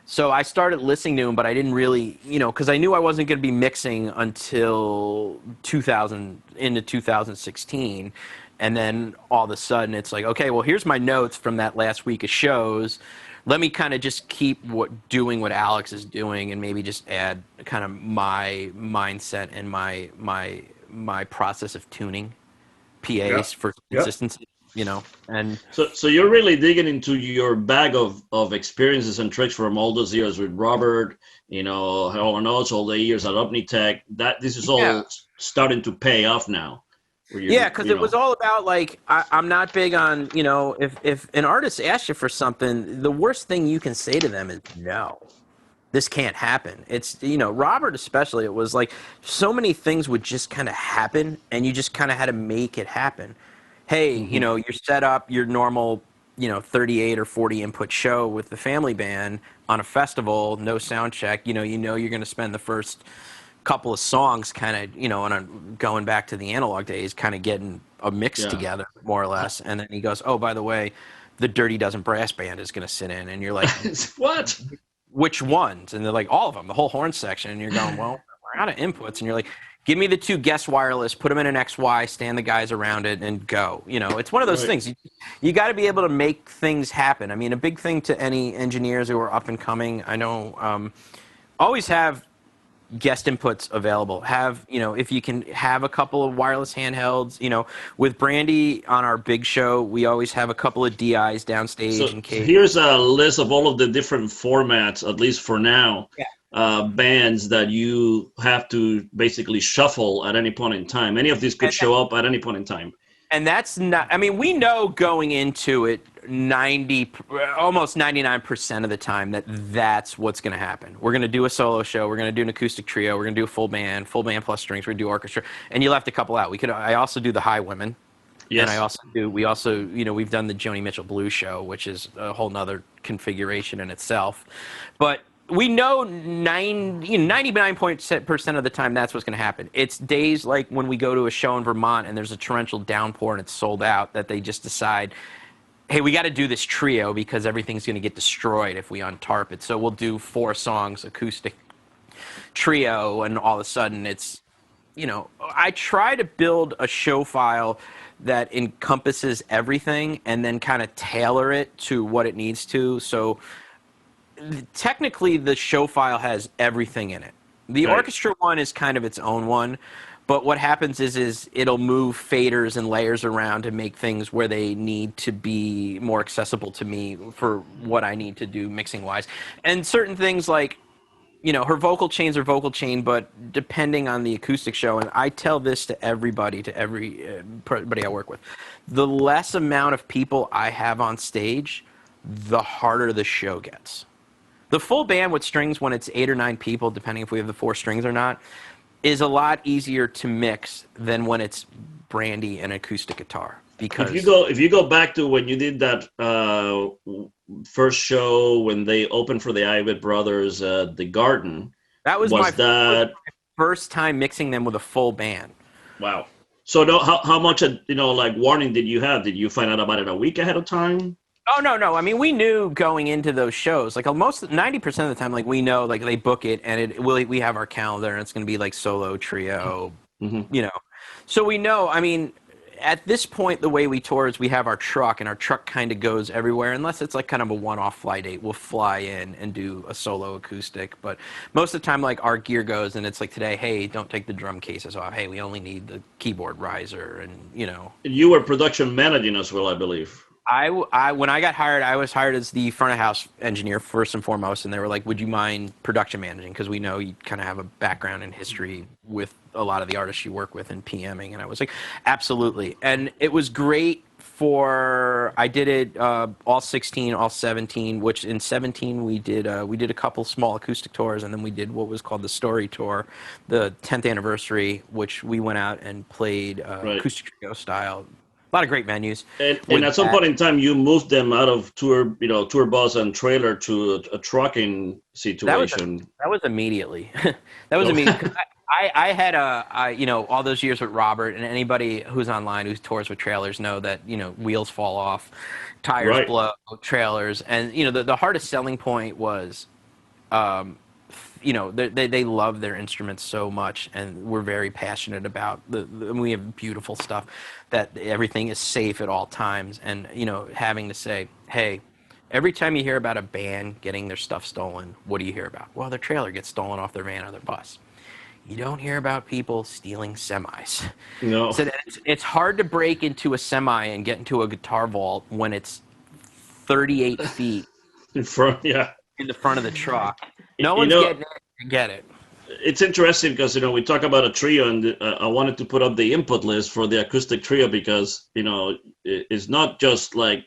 So I started listening to them, but I didn't really, because I knew I wasn't going to be mixing until into 2016. And then all of a sudden it's like, okay, well, here's my notes from that last week of shows. Let me kind of just keep doing what Alex is doing, and maybe just add kind of my mindset and my process of tuning PAs for consistency, and so you're really digging into your bag of experiences and tricks from all those years with Robert, Hall & Oates, all the years at Omnitech. That this is all starting to pay off now. Because it was all about, like, I'm not big on, if an artist asks you for something, the worst thing you can say to them is no. This can't happen. It's, Robert especially, it was like so many things would just kind of happen, and you just kind of had to make it happen. Hey, you're set up your normal, 38 or 40 input show with the family band on a festival, no sound check. You're going to spend the first couple of songs kind of, going back to the analog days, kind of getting a mix together, more or less. And then he goes, "Oh, by the way, the Dirty Dozen Brass Band is going to sit in." And you're like, "What? Which ones?" And they're like, "All of them, the whole horn section." And you're going, "Well, we're out of inputs." And you're like, "Give me the 2 guest wireless, put them in an XY, stand the guys around it, and go." It's one of those things. You got to be able to make things happen. I mean, a big thing to any engineers who are up and coming, I know, always have guest inputs available. Have, if you can have a couple of wireless handhelds, with Brandi on our big show, we always have a couple of DIs downstage in case. Here's a list of all of the different formats, at least for now, bands that you have to basically shuffle at any point in time. Any of these could show up at any point in time. And that's not, I mean, we know going into it almost 99% of the time that's what's going to happen. We're going to do a solo show. We're going to do an acoustic trio. We're going to do a full band plus strings. We're going to do orchestra. And you left a couple out. I also do the High Women. Yes. And we also, we've done the Joni Mitchell Blues show, which is a whole nother configuration in itself. But we know 99% of the time that's what's going to happen. It's days like when we go to a show in Vermont and there's a torrential downpour and it's sold out, that they just decide, hey, we got to do this trio because everything's going to get destroyed if we untarp it. So we'll do 4 songs, acoustic trio, and all of a sudden it's, I try to build a show file that encompasses everything and then kind of tailor it to what it needs to. So technically the show file has everything in it. The orchestra one is kind of its own one, but what happens is it'll move faders and layers around to make things where they need to be more accessible to me for what I need to do mixing wise. And certain things like, her vocal chains are vocal chain, but depending on the acoustic show, and I tell this to everybody I work with, the less amount of people I have on stage, the harder the show gets. The full band with strings, when it's 8 or 9 people, depending if we have the 4 strings or not, is a lot easier to mix than when it's Brandi an acoustic guitar. Because if you go back to when you did that first show when they opened for the Ivet Brothers, the Garden, that was my first time mixing them with a full band. Wow. So how much like warning did you have? Did you find out about it a week ahead of time? Oh no! I mean, we knew going into those shows, like 90% of the time, like we know, like they book it, and we have our calendar, and it's going to be like solo, trio, So we know. I mean, at this point, the way we tour is we have our truck, and our truck kind of goes everywhere, unless it's like kind of a one-off fly date. We'll fly in and do a solo acoustic, but most of the time, like our gear goes, and it's like today, hey, don't take the drum cases off. Hey, we only need the keyboard riser, and You were production managing as well, I believe. When I got hired, I was hired as the front of house engineer first and foremost, and they were like, "Would you mind production managing?" Because we know you kind of have a background in history with a lot of the artists you work with in PMing, and I was like, "Absolutely!" And it was great I did it all 16, all 17. Which in 17 we did a couple small acoustic tours, and then we did what was called the Story Tour, the 10th anniversary, which we went out and played acoustic trio style. A lot of great venues. And at some point in time, you moved them out of tour bus and trailer to a trucking situation. That was immediately. That was immediately. I had all those years with Robert, and anybody who's online who tours with trailers know that wheels fall off, tires blow, trailers, and the hardest selling point was. They love their instruments so much, and we're very passionate about and we have beautiful stuff, that everything is safe at all times. And having to say, hey, every time you hear about a band getting their stuff stolen, what do you hear about? Well, their trailer gets stolen off their van or their bus. You don't hear about people stealing semis. No. So it's hard to break into a semi and get into a guitar vault when it's 38 feet in front of the truck. No one's getting it to get it. It's interesting because, we talk about a trio, and I wanted to put up the input list for the acoustic trio because, it's not just like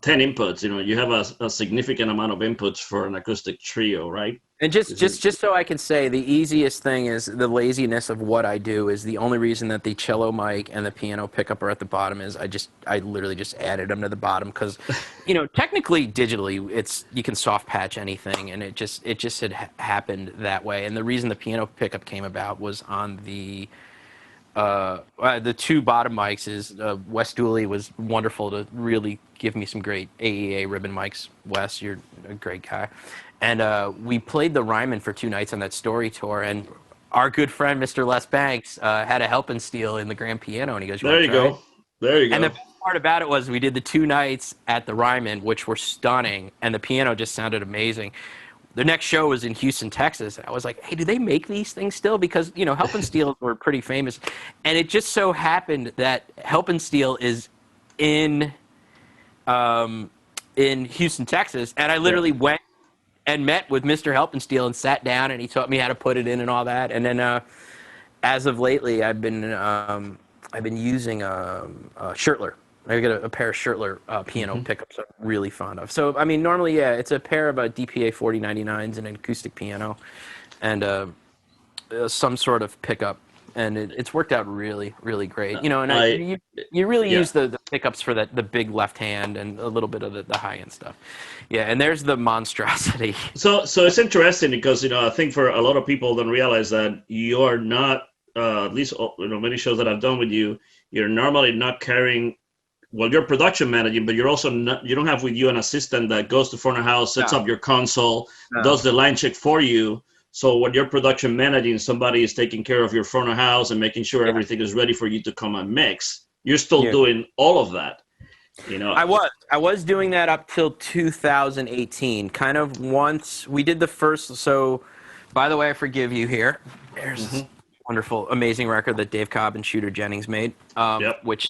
10 inputs. You have a significant amount of inputs for an acoustic trio, right? And just so I can say, the easiest thing is the laziness of what I do is the only reason that the cello mic and the piano pickup are at the bottom is I literally just added them to the bottom because, technically digitally you can soft patch anything, and it just had happened that way. And the reason the piano pickup came about was on the two bottom mics is Wes Dooley was wonderful to really give me some great AEA ribbon mics. Wes, you're a great guy. And we played the Ryman for 2 nights on that Story Tour, and our good friend Mr. Les Banks had a helping steel in the grand piano, and he goes, There you go. And the best part about it was we did the 2 nights at the Ryman, which were stunning, and the piano just sounded amazing. The next show was in Houston, Texas. I was like, hey, do they make these things still? Because, Helpin' Steel were pretty famous. And it just so happened that Helpin' Steel is in Houston, Texas. And I literally went and met with Mr. Helpin' Steel and sat down, and he taught me how to put it in and all that. And then as of lately, I've been using a Shirtler. I got a pair of Shirtler piano pickups I'm really fond of. So, I mean, normally, it's a pair of DPA 4099s and an acoustic piano and some sort of pickup. And it's worked out really, really great. And you really use the pickups for the big left hand and a little bit of the high-end stuff. Yeah, and there's the monstrosity. So it's interesting because, I think for a lot of people don't realize that you're not, at least, many shows that I've done with you, you're normally not carrying. Well, you're production managing, but you're also not. You don't have with you an assistant that goes to front of house, sets up your console, does the line check for you. So when you're production managing, somebody is taking care of your front of house and making sure everything is ready for you to come and mix. You're still doing all of that. I was doing that up till 2018. Kind of once we did the first. So, by the way, I Forgive You here. There's this wonderful, amazing record that Dave Cobb and Shooter Jennings made, which.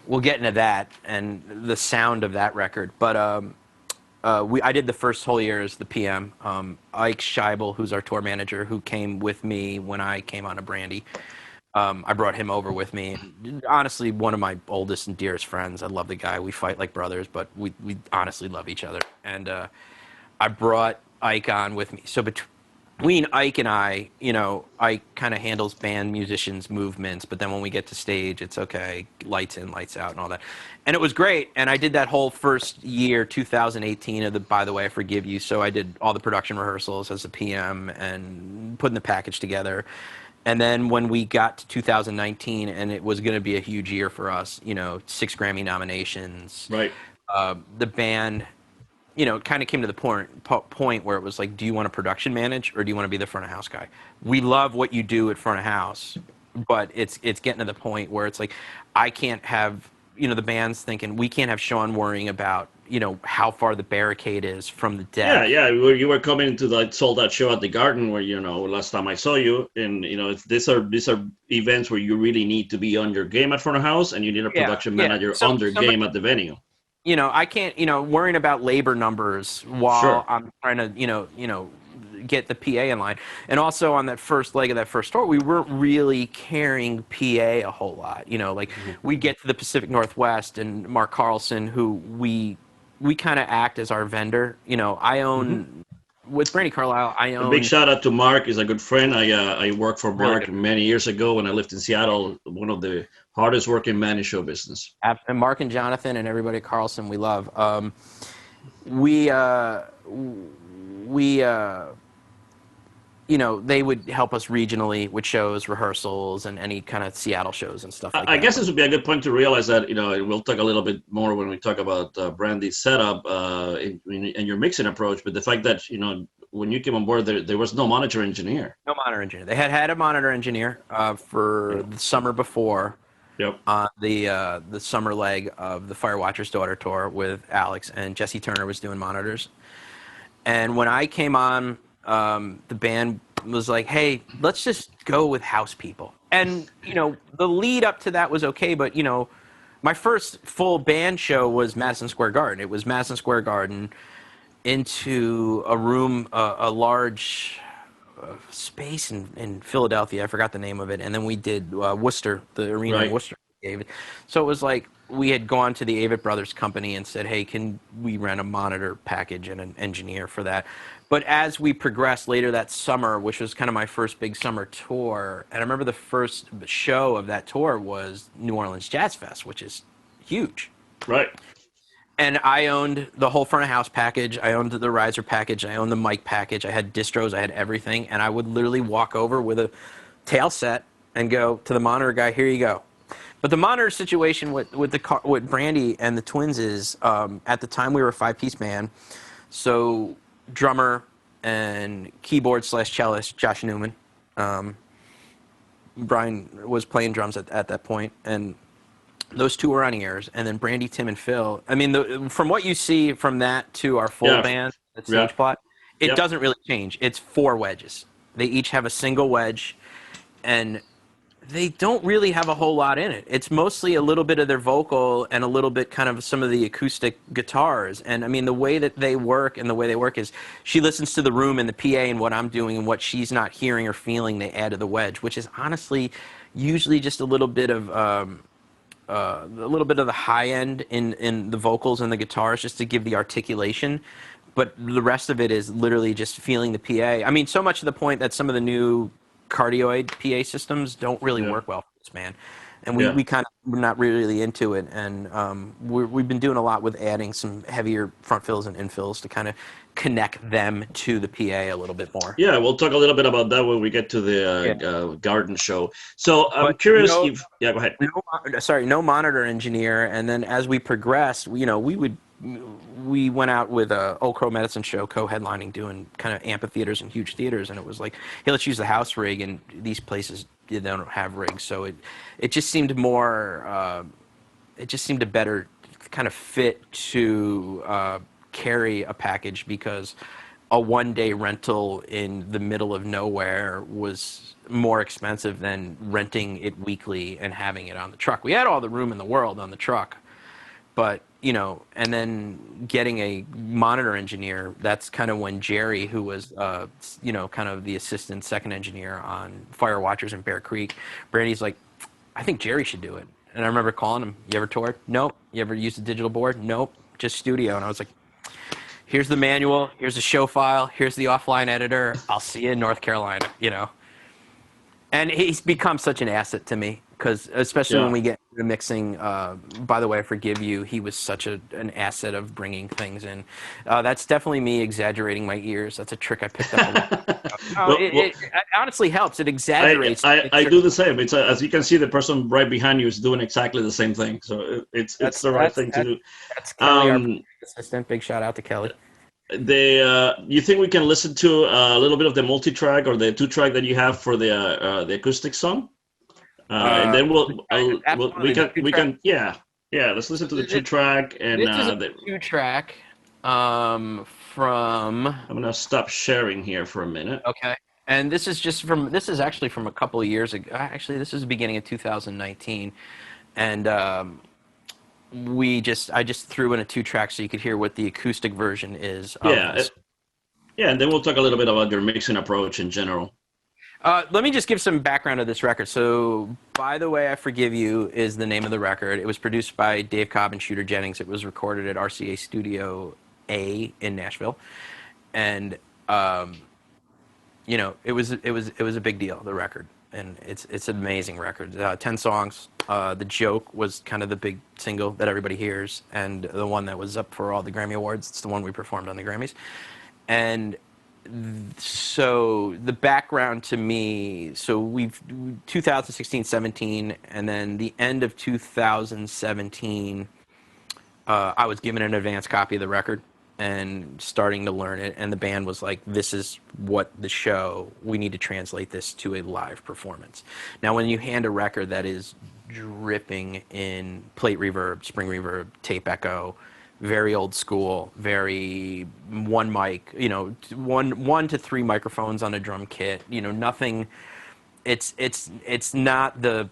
We'll get into that and the sound of that record. But I did the first whole year as the PM. Ike Scheibel, who's our tour manager, who came with me when I came on to Brandi, I brought him over with me. Honestly, one of my oldest and dearest friends. I love the guy. We fight like brothers, but we honestly love each other. And I brought Ike on with me. So Ike and I, Ike kind of handles band musicians' movements, but then when we get to stage, it's okay, lights in, lights out, and all that. And it was great. And I did that whole first year, 2018, of the By the Way, I Forgive You. So I did all the production rehearsals as a PM and putting the package together. And then when we got to 2019, and it was going to be a huge year for us, 6 Grammy nominations. Right. The band, it kind of came to the point where it was like, do you want to production manage or do you want to be the front of house guy? We love what you do at front of house, but it's getting to the point where it's like, I can't have, the band's thinking, we can't have Sean worrying about, how far the barricade is from the deck. Yeah. You were coming to that sold out show at the Garden where, last time I saw you, and, these are events where you really need to be on your game at front of house, and you need a production manager on their game at the venue. I can't, worrying about labor numbers while I'm trying to, get the PA in line. And also on that first leg of that first tour, we weren't really carrying PA a whole lot. We get to the Pacific Northwest and Mark Carlson, who we kind of act as our vendor. I own, with Brandi Carlile, I own... A big shout out to Mark. He's a good friend. I worked for Mark many years ago when I lived in Seattle, one of the hardest working men in show business. And Mark and Jonathan and everybody at Carlson we love. They would help us regionally with shows, rehearsals, and any kind of Seattle shows and stuff like that. I guess this would be a good point to realize that, we'll talk a little bit more when we talk about Brandi's setup and your mixing approach, but the fact that, when you came on board, there was no monitor engineer. No monitor engineer. They had a monitor engineer for the summer before. Yep. The summer leg of the Firewatcher's Daughter tour with Alex, and Jesse Turner was doing monitors. And when I came on, the band was like, hey, let's just go with house people. And, the lead up to that was okay, but, my first full band show was Madison Square Garden. It was Madison Square Garden into a room, a large space in Philadelphia. I forgot the name of it. And then we did Worcester, the arena in Worcester. So it was like we had gone to the Avett Brothers company and said, hey, can we rent a monitor package and an engineer for that? But as we progressed later that summer, which was kind of my first big summer tour, and I remember the first show of that tour was New Orleans Jazz Fest, which is huge. Right. And I owned the whole front of house package. I owned the riser package. I owned the mic package. I had distros. I had everything. And I would literally walk over with a tail set and go to the monitor guy, here you go. But the monitor situation with Brandi and the Twins is, at the time we were a 5-piece band. So drummer and keyboard / cellist Josh Newman. Brian was playing drums at that point, and those two were on ears. And then Brandi, Tim, and Phil. I mean, from what you see from that to our full band, that stage plot, it doesn't really change. It's 4 wedges. They each have a single wedge, and they don't really have a whole lot in it. It's mostly a little bit of their vocal and a little bit kind of some of the acoustic guitars. And I mean, the way that they work is she listens to the room and the PA and what I'm doing, and what she's not hearing or feeling, they add to the wedge, which is honestly usually just a little bit of the high end in the vocals and the guitars, just to give the articulation. But the rest of it is literally just feeling the PA. I mean, so much to the point that some of the new cardioid PA systems don't really work well for this band. And we kind of, we're not really into it. And we've been doing a lot with adding some heavier front fills and infills to kind of connect them to the PA a little bit more. Yeah, we'll talk a little bit about that when we get to the Garden show. So I'm curious if... Yeah, go ahead. No monitor engineer. And then as we progressed, we went out with a Old Crow Medicine show, co-headlining, doing kind of amphitheaters and huge theaters, and it was like, hey, let's use the house rig, and these places, they don't have rigs, so it just seemed more, it just seemed to better kind of fit to carry a package, because a one-day rental in the middle of nowhere was more expensive than renting it weekly and having it on the truck. We had all the room in the world on the truck, but and then getting a monitor engineer, that's kind of when Jerry, who was, kind of the assistant second engineer on Firewatchers in Bear Creek, Brandi's like, I think Jerry should do it. And I remember calling him, you ever toured? Nope. You ever used a digital board? Nope. Just studio. And I was like, here's the manual, here's the show file, here's the offline editor. I'll see you in North Carolina, And he's become such an asset to me, because especially when we get into mixing, by the way, I forgive you, he was such an asset of bringing things in. That's definitely me exaggerating my ears. That's a trick I picked up. It honestly helps. It exaggerates. I do the same. It's as you can see, the person right behind you is doing exactly the same thing. So it's the right thing to do. That's Kelly, our assistant. Big shout out to Kelly. You think we can listen to a little bit of the multi-track or the 2-track that you have for the acoustic song, and then we can let's listen to the 2-track and this is a 2-track from. I'm gonna stop sharing here for a minute. Okay, and this is actually from a couple of years ago. Actually, this is the beginning of 2019, and. I just threw in a 2-track so you could hear what the acoustic version is. And then we'll talk a little bit about your mixing approach in general. Let me just give some background of this record. So, By the Way, I Forgive You is the name of the record. It was produced by Dave Cobb and Shooter Jennings. It was recorded at RCA Studio A in Nashville, and it was a big deal. The record. And it's an amazing record. 10 songs. The Joke was kind of the big single that everybody hears, and the one that was up for all the Grammy Awards. It's the one we performed on the Grammys. And so the background to me, so we've 2016, 17, and then the end of 2017, I was given an advance copy of the record and starting to learn it, and the band was like, this is what the show, we need to translate this to a live performance. Now, when you hand a record that is dripping in plate reverb, spring reverb, tape echo, very old school, very one mic, one to three microphones on a drum kit, nothing, it's not the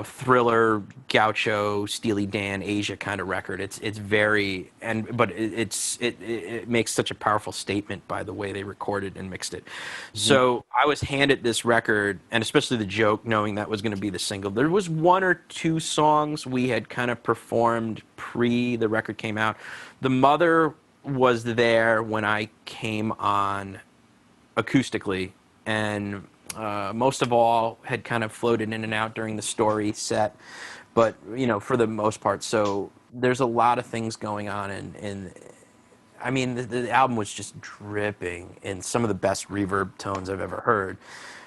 Thriller, Gaucho, Steely Dan, Asia kind of record. It's very, but it makes such a powerful statement by the way they recorded and mixed it. Mm-hmm. So I was handed this record, and especially The Joke, knowing that was going to be the single. There was 1 or 2 songs we had kind of performed pre the record came out. The Mother was there when I came on acoustically, and most of all had kind of floated in and out during the story set, but for the most part. So there's a lot of things going on, and I mean the album was just dripping in some of the best reverb tones I've ever heard.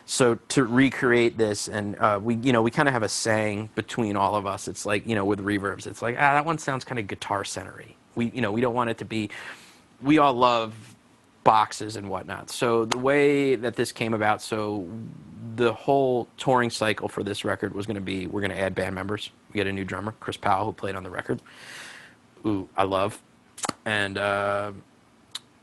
So to recreate this, and we kind of have a saying between all of us. It's like with reverbs, it's like that one sounds kind of guitar centery. We don't want it to be. We all love boxes and whatnot. So the way that this came about, so the whole touring cycle for this record was going to be, we're going to add band members. We get a new drummer, Chris Powell, who played on the record, who I love. And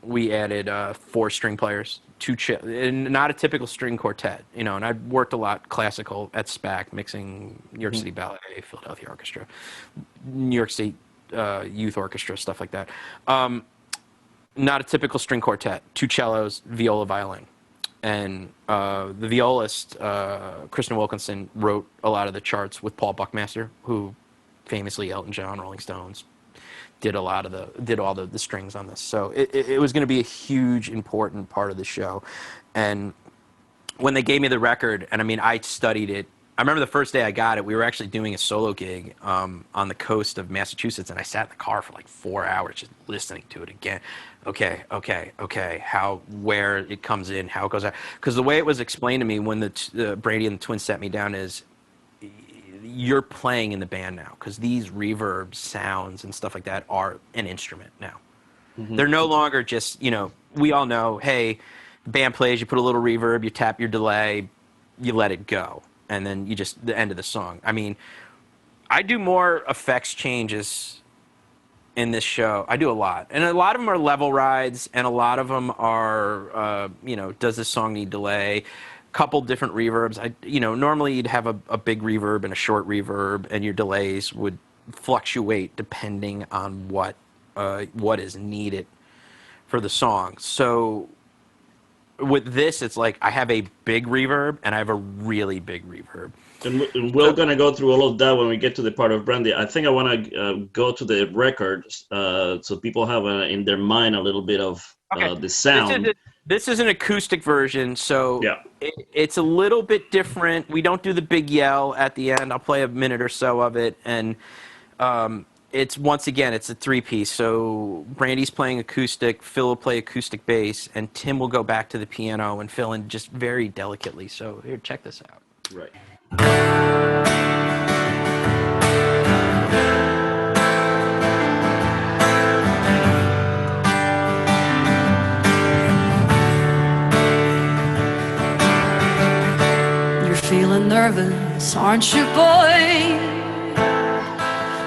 we added 4 string players, 2 and not a typical string quartet, and I worked a lot classical at SPAC, mixing New York City Ballet, Philadelphia Orchestra, New York State Youth Orchestra, stuff like that. Not a typical string quartet, 2 cellos, viola, violin. And the violist, Kristen Wilkinson, wrote a lot of the charts with Paul Buckmaster, who famously Elton John, Rolling Stones, did all the strings on this. So it was going to be a huge, important part of the show. And when they gave me the record, and I mean, I studied it. I remember the first day I got it, we were actually doing a solo gig on the coast of Massachusetts, and I sat in the car for like 4 hours just listening to it again. Okay, where it comes in, how it goes out. Because the way it was explained to me when Brandi and the twins sat me down is, you're playing in the band now, because these reverb sounds and stuff like that are an instrument now. Mm-hmm. They're no longer just, we all know, hey, the band plays, you put a little reverb, you tap your delay, you let it go. And then the end of the song. I mean, I do more effects changes in this show. I do a lot. And a lot of them are level rides, and a lot of them are, does this song need delay? Couple different reverbs. Normally you'd have a big reverb and a short reverb, and your delays would fluctuate depending on what is needed for the song. So with this, it's like I have a big reverb and I have a really big reverb. And we're going to go through all of that when we get to the part of Brandi. I think I want to go to the record so people have in their mind a little bit of the sound. This is an acoustic version, so yeah. It's a little bit different. We don't do the big yell at the end. I'll play a minute or so of it, and it's once again, it's a three-piece. So Brandi's playing acoustic, Phil will play acoustic bass, and Tim will go back to the piano and fill in just very delicately. So here, check this out. Right. You're feeling nervous, aren't you, boy?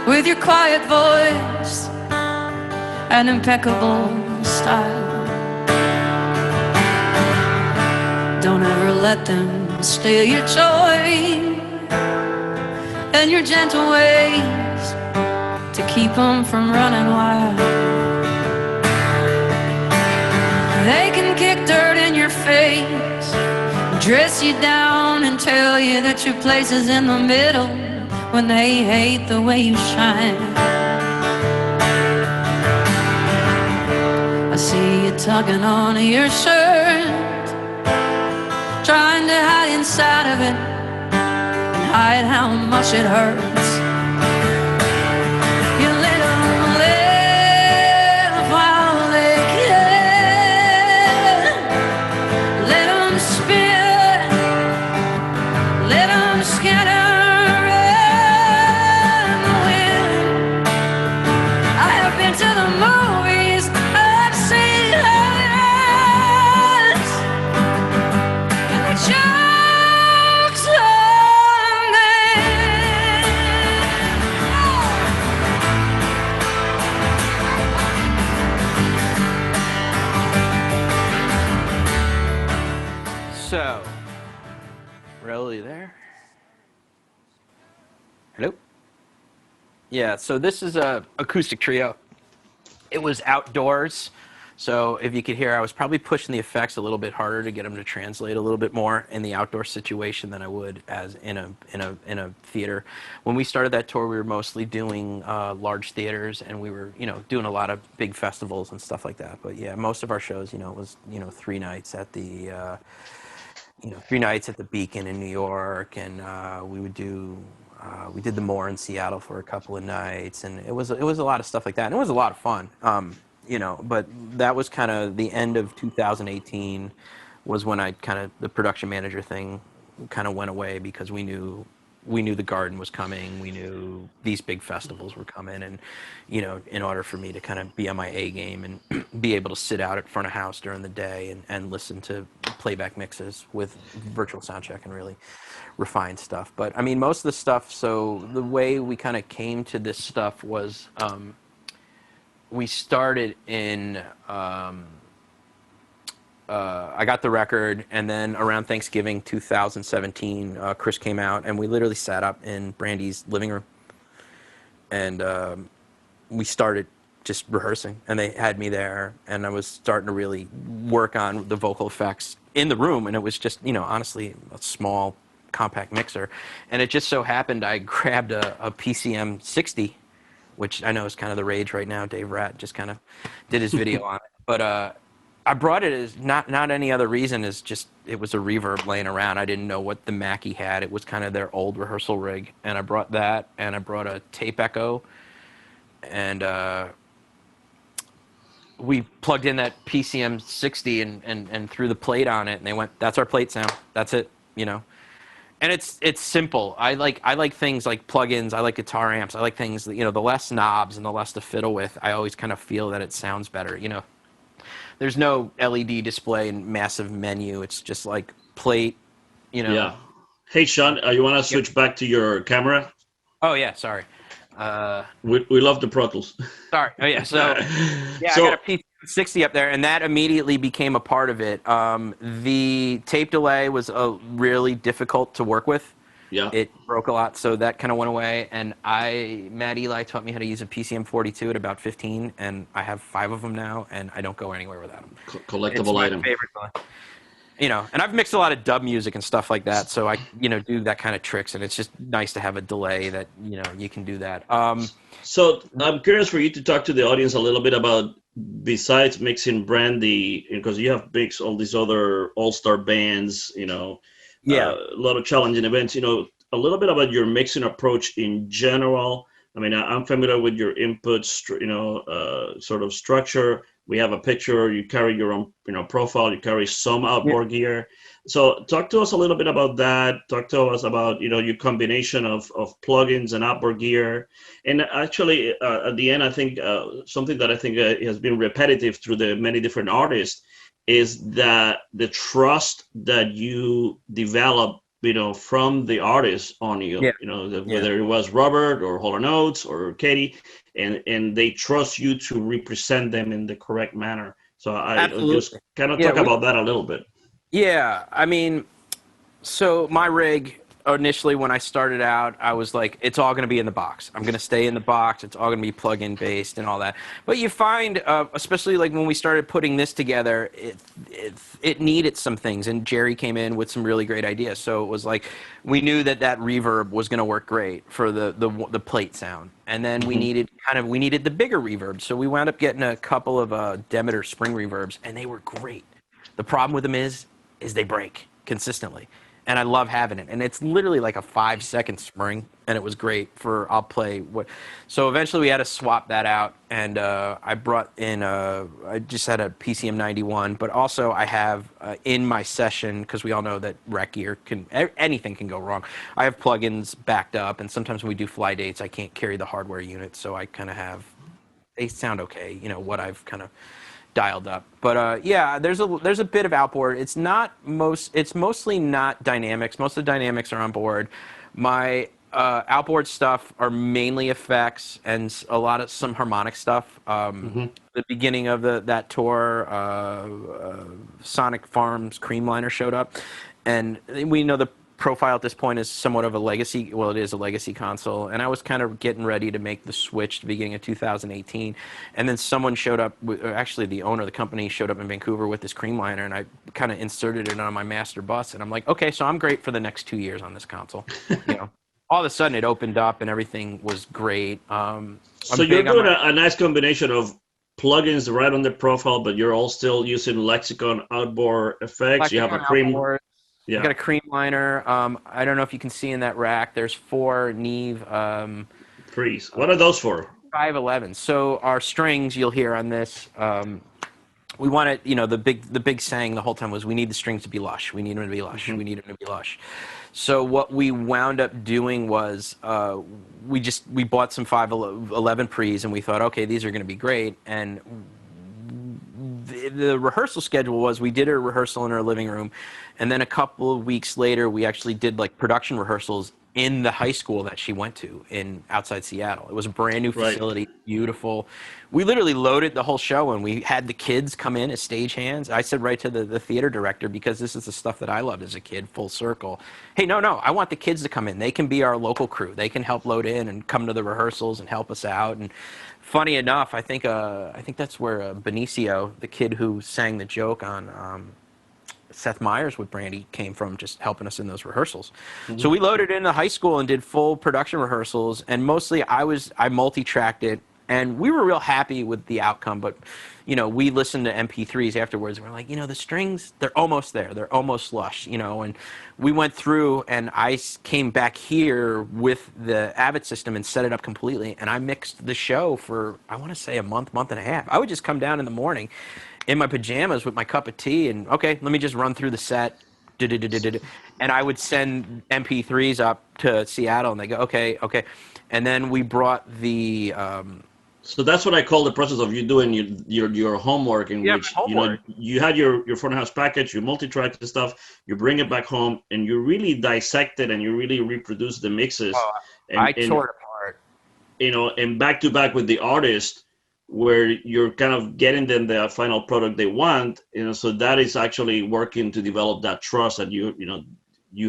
With your quiet voice and impeccable style. Don't ever let them steal your joy and your gentle ways to keep them from running wild. They can kick dirt in your face, dress you down and tell you that your place is in the middle when they hate the way you shine. I see you tugging on your shirt, trying to hide inside of it and hide how much it hurts. You let them live while they can. Let them spit, let them scatter in the wind. I have been to the movies, I've seen others, and the jokes on them. So, really there? Hello? Yeah, so this is a acoustic trio. It was outdoors, so if you could hear, I was probably pushing the effects a little bit harder to get them to translate a little bit more in the outdoor situation than I would as in a theater. When we started that tour, we were mostly doing large theaters, and we were doing a lot of big festivals and stuff like that. But yeah, most of our shows, was 3 nights at the 3 nights at the Beacon in New York, and we did the Moore in Seattle for a couple of nights, and it was a lot of stuff like that, and it was a lot of fun. But that was kind of the end of 2018 was when the production manager thing kind of went away, because we knew the Garden was coming, we knew these big festivals were coming, and in order for me to kind of be on my A game and be able to sit out at front of house during the day and listen to playback mixes with virtual soundcheck and really refine stuff. But I mean, most of the stuff, so the way we kind of came to this stuff was we started in I got the record, and then around Thanksgiving 2017, Chris came out, and we literally sat up in Brandi's living room, and we started just rehearsing, and they had me there, and I was starting to really work on the vocal effects in the room, and it was just, honestly, a small compact mixer, and it just so happened I grabbed a PCM 60, which I know is kind of the rage right now. Dave Ratt just kind of did his video on it, but I brought it as not any other reason, as just it was a reverb laying around. I didn't know what the Mackie had. It was kind of their old rehearsal rig, and I brought that, and I brought a tape echo, and we plugged in that PCM 60 and threw the plate on it, and they went, "That's our plate sound. That's it," And it's simple. I like things like plugins. I like guitar amps. I like things that, the less knobs and the less to fiddle with. I always kind of feel that it sounds better. There's no LED display and massive menu. It's just like plate, Yeah. Hey, Sean, you want to switch back to your camera? Oh, yeah, sorry. We love the Pro Tools. Sorry. Oh, yeah. So, yeah, so, I got a P60 up there, and that immediately became a part of it. The tape delay was really difficult to work with. Yeah. It broke a lot, so that kind of went away. And Matt Eli taught me how to use a PCM 42 at about 15, and I have 5 of them now, and I don't go anywhere without them. Collectible item. My favorite one. you know, and I've mixed a lot of dub music and stuff like that, so I, you know, do that kind of tricks, and it's just nice to have a delay that, you know, you can do that. So I'm curious for you to talk to the audience a little bit about, besides mixing Brandi, because you have mixed all these other all-star bands, you know, Yeah. a lot of challenging events, you know, a little bit about your mixing approach in general. I mean, I'm familiar with your input, you know, sort of structure. We have a picture, you carry your own, you know, profile, you carry some outboard gear. So talk to us a little bit about that. Talk to us about, you know, your combination of plugins and outboard gear. And actually, at the end, I think something that I think has been repetitive through the many different artists is that the trust that you develop, you know, from the artist on you, you know, whether it was Robert or Hall & Oates or Katie, and they trust you to represent them in the correct manner. So I just kind of talk about that a little bit. Yeah, I mean, so my rig, initially when I started out, I was like, it's all going to be in the box. I'm going to stay in the box. It's all going to be plug-in based and all that. But you find, especially like when we started putting this together, it needed some things. And Jerry came in with some really great ideas. So it was like, we knew that reverb was going to work great for the plate sound. And then we needed the bigger reverb. So we wound up getting a couple of Demeter spring reverbs, and they were great. The problem with them is they break consistently. And I love having it. And it's literally like a 5-second spring, and it was great for, I'll play what. So eventually we had to swap that out, and I brought in, I just had a PCM 91, but also I have in my session, because we all know that rec gear anything can go wrong. I have plugins backed up, and sometimes when we do fly dates, I can't carry the hardware unit, so I kind of have, they sound okay, you know, what I've kind of dialed up. But yeah, there's a bit of outboard. It's mostly not dynamics. Most of the dynamics are on board. My outboard stuff are mainly effects and some harmonic stuff. The beginning of that tour, Sonic Farms Creamliner showed up, and we know the profile at this point is somewhat of a legacy. Well, it is a legacy console, and I was kind of getting ready to make the switch at the beginning of 2018, and then someone showed up. Actually, the owner of the company showed up in Vancouver with this Creamliner, and I kind of inserted it on my master bus, and I'm like, okay, so I'm great for the next 2 years on this console. You know, all of a sudden it opened up, and everything was great. So you're doing a nice combination of plugins right on the profile, but you're all still using Lexicon outboard effects. You have a Cream. Yeah. I've got a Creamliner. I don't know if you can see in that rack. There's 4 Neve. Pre's. What are those for? 511. So our strings you'll hear on this. We want it. You know, the big saying the whole time was, we need the strings to be lush. We need them to be lush. We need them to be lush. So what we wound up doing was we bought some 511 Pre's, and we thought, okay, these are going to be great. And the rehearsal schedule was, we did a rehearsal in our living room, and then a couple of weeks later we actually did like production rehearsals in the high school that she went to outside Seattle. It was a brand new facility, beautiful. We literally loaded the whole show, and we had the kids come in as stagehands. I said right to the theater director, because this is the stuff that I loved as a kid, full circle. Hey, no, I want the kids to come in. They can be our local crew. They can help load in and come to the rehearsals and help us out. And funny enough, I think that's where Benicio, the kid who sang the joke on Seth Meyers with Brandi, came from, just helping us in those rehearsals. So we loaded into high school and did full production rehearsals, and mostly I multi-tracked it, and we were real happy with the outcome. But you know, we listened to MP3s afterwards, and we're like, you know, the strings, they're almost there, they're almost lush, you know. And we went through, and I came back here with the Avid system and set it up completely, and I mixed the show for, I want to say, a month and a half. I would just come down in the morning in my pajamas with my cup of tea, and okay, let me just run through the set, and I would send MP3s up to Seattle, and they go, okay, and then we brought the. So that's what I call the process of you doing your homework, in which you know, you had your front of house package, you multi-track the stuff, you bring it back home, and you really dissect it, and you really reproduce the mixes. I tore it apart. You know, and back to back with the artist, where you're kind of getting them the final product they want, you know, so that is actually working to develop that trust that you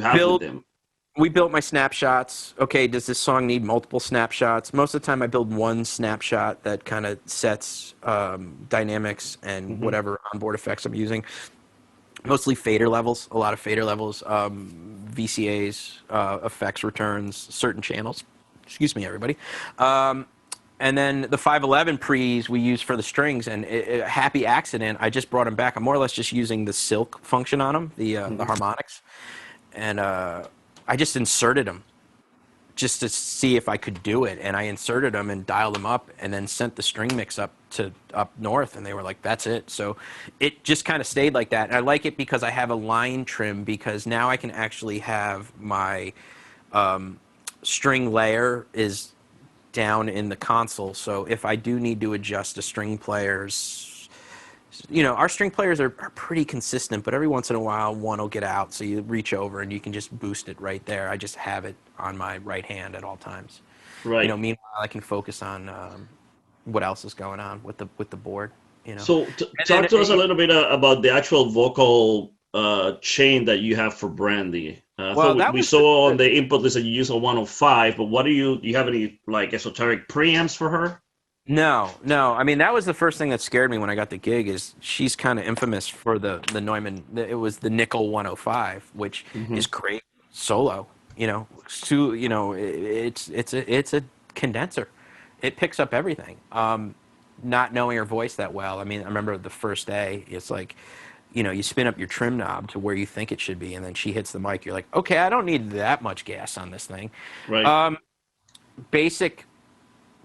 have with them. We built my snapshots. Okay, does this song need multiple snapshots? Most of the time I build one snapshot that kind of sets dynamics and whatever onboard effects I'm using. mostly fader levels, a lot of fader levels, VCAs, effects returns, certain channels. Excuse me, everybody. And then the 511 pre's we use for the strings, and happy accident, I just brought them back. I'm more or less just using the silk function on them, the harmonics, and I just inserted them just to see if I could do it, and I inserted them and dialed them up, and then sent the string mix up north, and they were like, "That's it." So it just kind of stayed like that, and I like it because I have a line trim, because now I can actually have my string layer is down in the console. So if I do need to adjust the string players, our string players are pretty consistent, but every once in a while one will get out, so you reach over and you can just boost it right there. I just have it on my right hand at all times. Right. Meanwhile I can focus on what else is going on with the board. So talk to us a little bit about the actual vocal chain that you have for Brandi. We saw on the input list that you use a 105, but what do you have any like esoteric preamps for her? No. I mean, that was the first thing that scared me when I got the gig. Is she's kind of infamous for the Neumann. It was the nickel 105, which is great solo. It's a condenser. It picks up everything. Not knowing her voice that well, I mean, I remember the first day. It's like, you spin up your trim knob to where you think it should be, and then she hits the mic. You're like, okay, I don't need that much gas on this thing. Right. Basic.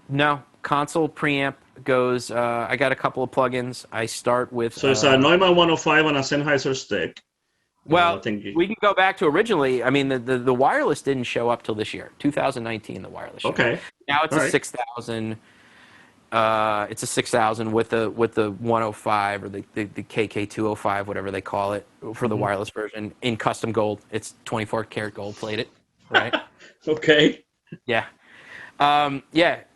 No. Console preamp goes, I got a couple of plugins. I start with... So it's a Neumann 105 on a Sennheiser stick. Well, we can go back to originally. I mean, the wireless didn't show up till this year, 2019, the wireless. Okay. Now it's a 6000. It's a 6000 with the 105 or the KK205, whatever they call it, for the wireless version, in custom gold. It's 24 karat gold plated, right? Okay. Yeah.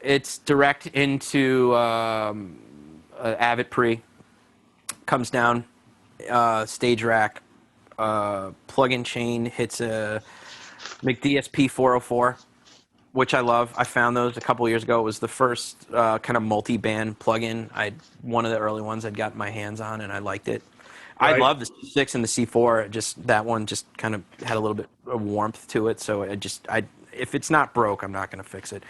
It's direct into Avid Pre. Comes down, stage rack, plug-in chain, hits a McDSP 404, which I love. I found those a couple years ago. It was the first kind of multi-band plug-in. One of the early ones I'd gotten my hands on, and I liked it. Right. I love the C6 and the C4. That one just kind of had a little bit of warmth to it, so if it's not broke, I'm not going to fix it.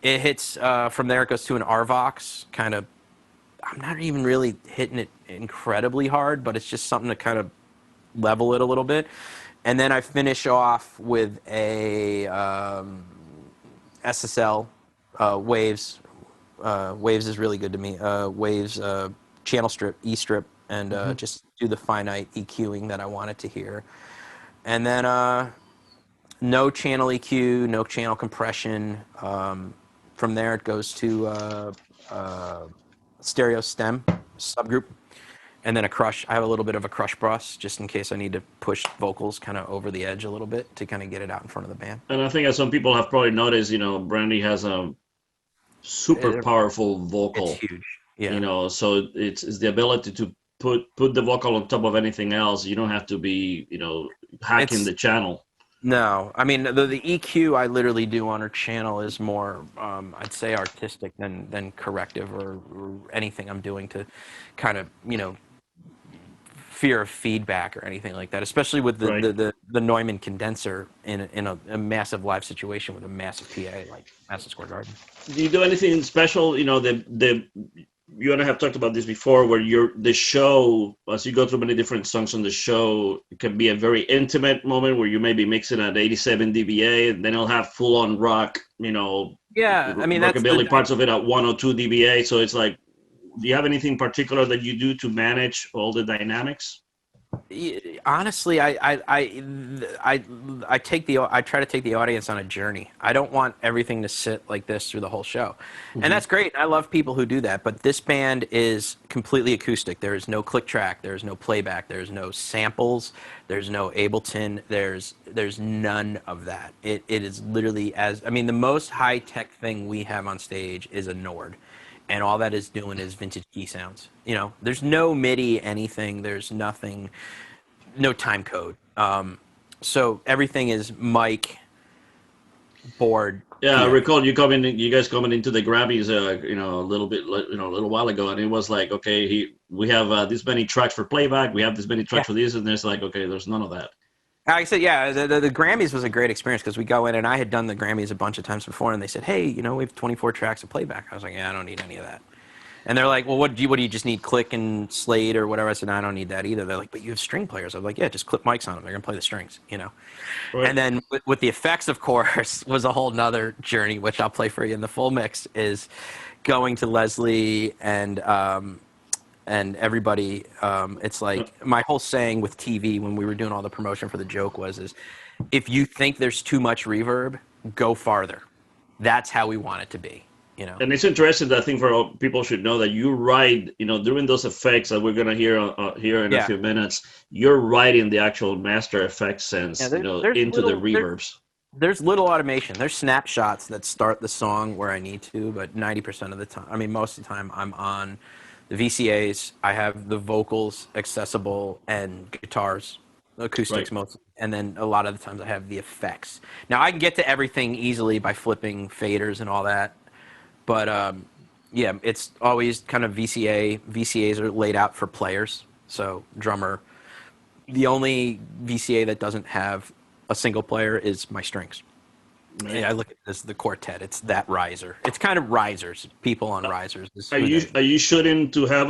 It hits, from there it goes to an RVox, kind of, I'm not even really hitting it incredibly hard, but it's just something to kind of level it a little bit. And then I finish off with a SSL, Waves. Waves is really good to me. Waves channel strip, E-strip, and just do the finite EQing that I wanted to hear. And then... no channel EQ, no channel compression. From there, it goes to stereo stem subgroup, and then a crush. I have a little bit of a crush bus just in case I need to push vocals kind of over the edge a little bit to kind of get it out in front of the band. And I think as some people have probably noticed, Brandi has a super powerful vocal. It's huge. Yeah. So it's the ability to put the vocal on top of anything else. You don't have to be, hacking the channel. No, I mean the EQ I literally do on her channel is more, I'd say, artistic than corrective or anything I'm doing to kind of fear of feedback or anything like that. Especially with the Neumann condenser in a massive live situation with a massive PA like Madison Square Garden. Do you do anything special? You and I have talked about this before, where the show, as you go through many different songs on the show, it can be a very intimate moment where you may be mixing at 87 dBA, and then it'll have full-on rock, Yeah, I mean, rockabilly parts of it at 102 dBA. So it's like, do you have anything particular that you do to manage all the dynamics? Honestly, I try to take the audience on a journey. I don't want everything to sit like this through the whole show, and that's great. I love people who do that. But this band is completely acoustic. There is no click track. There is no playback. There's no samples. There's no Ableton. There's none of that. It is literally the most high tech thing we have on stage is a Nord. And all that is doing is vintage key sounds. There's no MIDI anything. There's nothing, no time code. So everything is mic, board. Yeah, I PA. recall you guys coming into the Grammys, a little bit, a little while ago, and it was like, okay, we have this many tracks for playback, we have this many tracks for this, and there's like, okay, there's none of that. Like I said, yeah, the Grammys was a great experience because we go in, and I had done the Grammys a bunch of times before, and they said, hey, we have 24 tracks of playback. I was like, yeah, I don't need any of that. And they're like, well, what do you just need, click and slate or whatever? I said, no, I don't need that either. They're like, but you have string players. I was like, yeah, just clip mics on them. They're going to play the strings, Right. And then with the effects, of course, was a whole nother journey, which I'll play for you in the full mix, is going to Leslie and everybody. It's like my whole saying with TV when we were doing all the promotion for the joke is if you think there's too much reverb, go farther. That's how we want it to be. And it's interesting. I think people should know that you write, during those effects that we're gonna hear in a few minutes. You're writing the actual master effects sense, into the reverbs. There's little automation. There's snapshots that start the song where I need to, but 90% of the time, most of the time, I'm on the VCAs. I have the vocals accessible and guitars, acoustics mostly. And then a lot of the times I have the effects. Now I can get to everything easily by flipping faders and all that. But it's always kind of VCA. VCAs are laid out for players. So drummer. The only VCA that doesn't have a single player is my strings. Right. Yeah, I look at this the quartet. It's that riser. It's kind of risers. People on risers. Are you shooting to have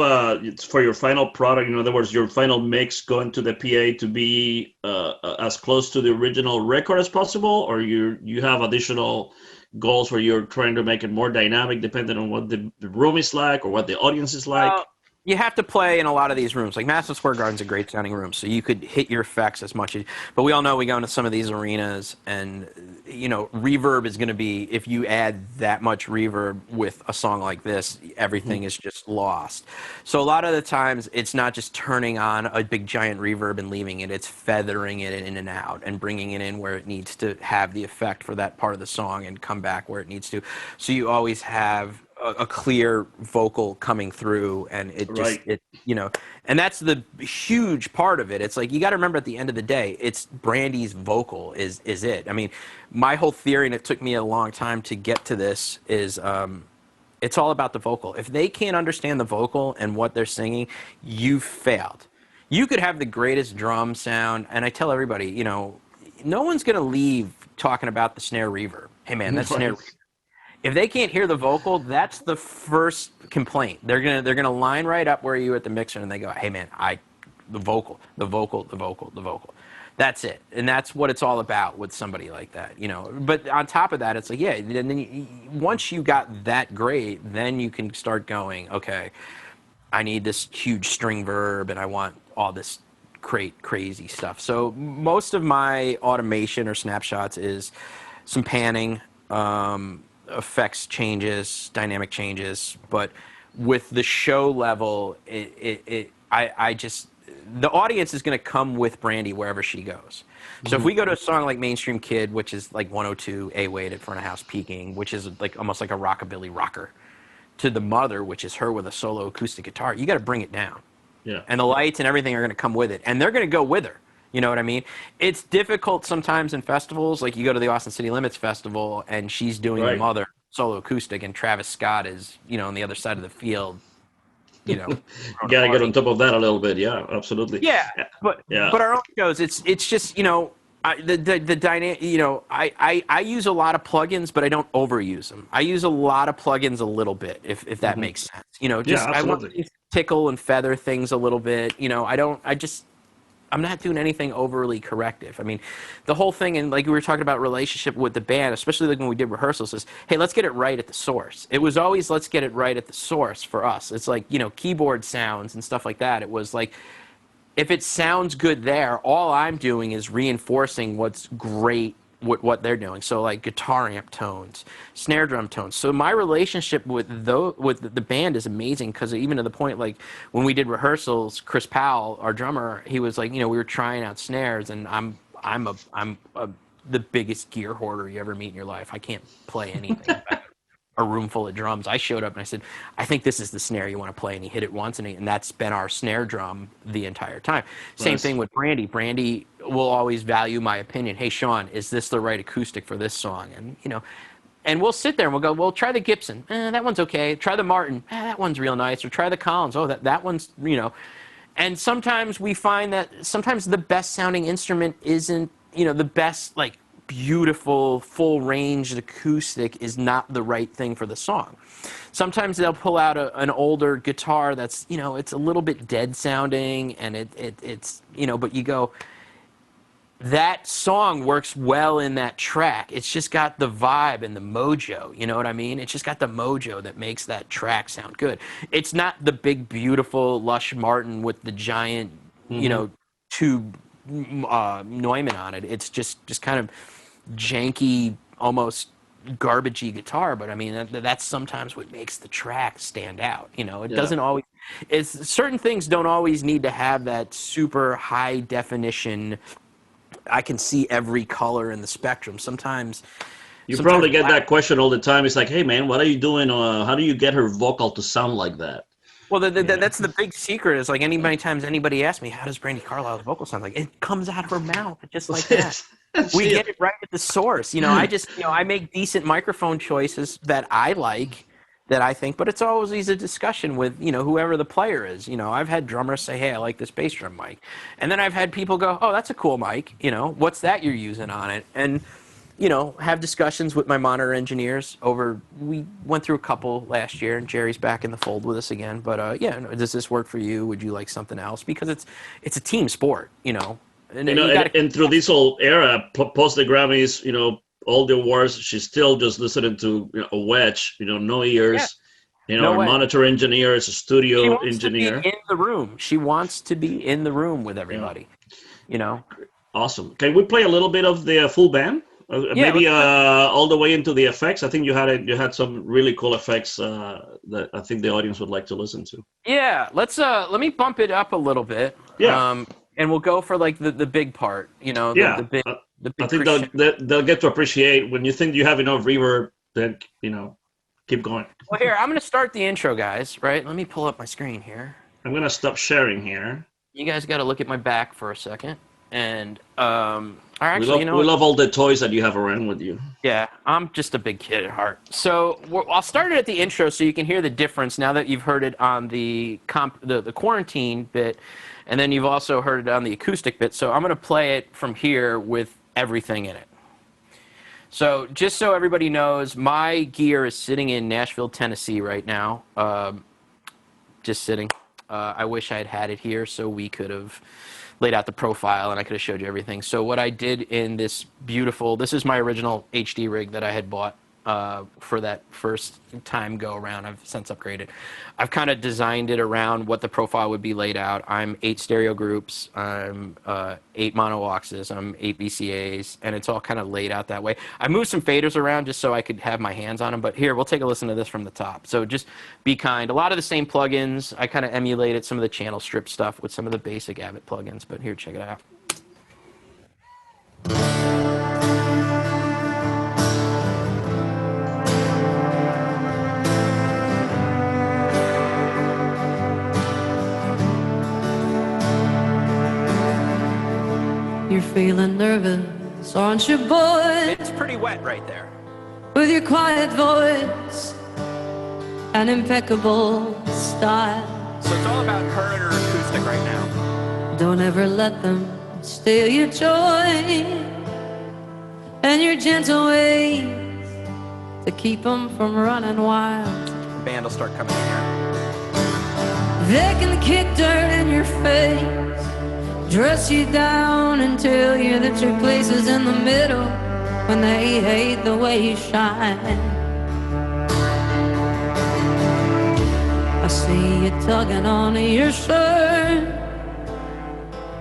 for your final product? In other words, your final mix going to the PA to be as close to the original record as possible, or you have additional goals where you're trying to make it more dynamic depending on what the room is like or what the audience is like? You have to play in a lot of these rooms. Like Madison Square Garden's a great sounding room, so you could hit your effects as much as. But we all know we go into some of these arenas, and reverb is going to be, if you add that much reverb with a song like this, everything is just lost. So a lot of the times, it's not just turning on a big giant reverb and leaving it; it's feathering it in and out and bringing it in where it needs to have the effect for that part of the song and come back where it needs to. So you always have a clear vocal coming through, and it just and that's the huge part of it. It's like you got to remember at the end of the day, it's Brandi's vocal is it. I mean, my whole theory, and it took me a long time to get to this, is it's all about the vocal. If they can't understand the vocal and what they're singing, you've failed. You could have the greatest drum sound, and I tell everybody, no one's going to leave talking about the snare reverb. Hey man, that's snare reverb. If they can't hear the vocal, that's the first complaint. They're gonna line right up where you at the mixer, and they go, "Hey man, the vocal. That's it, and that's what it's all about with somebody like that, But on top of that, it's like, and then once you got that great, then you can start going, okay, I need this huge string verb, and I want all this crazy stuff. So most of my automation or snapshots is some panning. Effects changes, dynamic changes, but with the show level, I just, the audience is going to come with Brandi wherever she goes. So if we go to a song like Mainstream Kid, which is like 102 A Wade at front of house peaking, which is like almost like a rockabilly rocker, to The Mother, which is her with a solo acoustic guitar, you got to bring it down. Yeah. And the lights and everything are going to come with it, and they're going to go with her. You know what I mean? It's difficult sometimes in festivals. Like you go to the Austin City Limits Festival, and she's doing The Mother solo acoustic, and Travis Scott is, on the other side of the field. Gotta get on top of that a little bit. Yeah, absolutely. Yeah, but our own shows, it's just the dynamic. I use a lot of plugins, but I don't overuse them. I use a lot of plugins a little bit, if that makes sense. I want to tickle and feather things a little bit. I'm not doing anything overly corrective. I mean, the whole thing, and like we were talking about relationship with the band, especially like when we did rehearsals, is, hey, let's get it right at the source. It was always, let's get it right at the source for us. It's like, keyboard sounds and stuff like that. It was like, if it sounds good there, all I'm doing is reinforcing what's great what they're doing. So like guitar amp tones, snare drum tones. So my relationship with the band is amazing, because even to the point, like when we did rehearsals, Chris Powell, our drummer, he was like, we were trying out snares, and I'm the biggest gear hoarder you ever meet in your life. I can't play anything. A room full of drums. I showed up and I said, I think this is the snare you want to play. And he hit it once, and that's been our snare drum the entire time. Nice. Same thing with Brandi. Brandi, will always value my opinion. Hey, Sean, is this the right acoustic for this song? And, and we'll sit there and we'll go, well, try the Gibson. That one's okay. Try the Martin. That one's real nice. Or try the Collins. Oh, that one's, And sometimes we find that sometimes the best sounding instrument isn't, the best, like, beautiful, full-ranged acoustic is not the right thing for the song. Sometimes they'll pull out an older guitar that's, it's a little bit dead sounding, and it's, but you go, that song works well in that track. It's just got the vibe and the mojo, you know what I mean? It's just got the mojo that makes that track sound good. It's not the big, beautiful, lush Martin with the giant, tube Neumann on it. It's just kind of janky, almost garbagey guitar, but I mean that's sometimes what makes the track stand out. It doesn't always. Certain things don't always need to have that super high definition. I can see every color in the spectrum. Sometimes you probably get that question all the time. It's like, hey man, what are you doing? How do you get her vocal to sound like that? Well, that's the big secret. Is like times anybody asks me, how does Brandi Carlile's vocal sound like? It comes out of her mouth, just like that. We get it right at the source. I make decent microphone choices that I like, that I think, but it's always a discussion with, whoever the player is. I've had drummers say, hey, I like this bass drum mic. And then I've had people go, oh, that's a cool mic. What's that you're using on it? And, have discussions with my monitor engineers we went through a couple last year, and Jerry's back in the fold with us again. But, does this work for you? Would you like something else? Because it's a team sport, And through this whole era, post the Grammys, all the awards, she's still just listening to a wedge, no ears, No way. monitor engineer, is a studio engineer. To be in the room. She wants to be in the room with everybody. Awesome. Can we play a little bit of the full band? Maybe all the way into the effects. I think you had some really cool effects that I think the audience would like to listen to. Yeah, let me bump it up a little bit. Yeah. And we'll go for like the big part, the big. I think they'll get to appreciate when you think you have enough reverb, then keep going. Well, here I'm going to start the intro, guys. Right? Let me pull up my screen here. I'm going to stop sharing here. You guys got to look at my back for a second, and we love all the toys that you have around with you. Yeah, I'm just a big kid at heart. So I'll start it at the intro so you can hear the difference now that you've heard it on the quarantine bit, and then you've also heard it on the acoustic bit. So I'm going to play it from here with everything in it. So just so everybody knows, my gear is sitting in Nashville, Tennessee right now. Just sitting. I wish I had it here so we could have laid out the profile and I could have showed you everything. So what I did in this this is my original HD rig that I had bought for that first time go around. I've since upgraded. I've kind of designed it around what the profile would be laid out. I'm 8 stereo groups, I'm 8 mono auxes, I'm 8 VCAs, and it's all kind of laid out that way. I moved some faders around just so I could have my hands on them, but here, we'll take a listen to this from the top. So just be kind. A lot of the same plugins. I kind of emulated some of the channel strip stuff with some of the basic Abbott plugins, but here, check it out. You're feeling nervous, aren't you, boy? It's pretty wet right there. With your quiet voice and impeccable style. So it's all about her and her acoustic right now. Don't ever let them steal your joy and your gentle ways to keep them from running wild. The band will start coming in here. They can kick dirt in your face, dress you down and tell you that your place is in the middle when they hate the way you shine. I see you tugging on your shirt,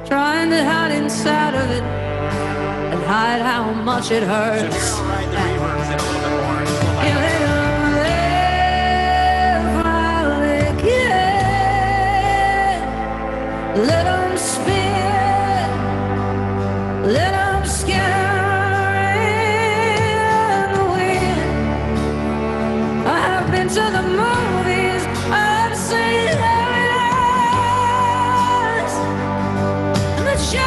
trying to hide inside of it and hide how much it hurts. So here I'll ride the reverbs in a little bit more. You let 'em live while they can. Let 'em spin. Let 'em scatter in the wind. I've been to the movies, I've seen evidence, and the show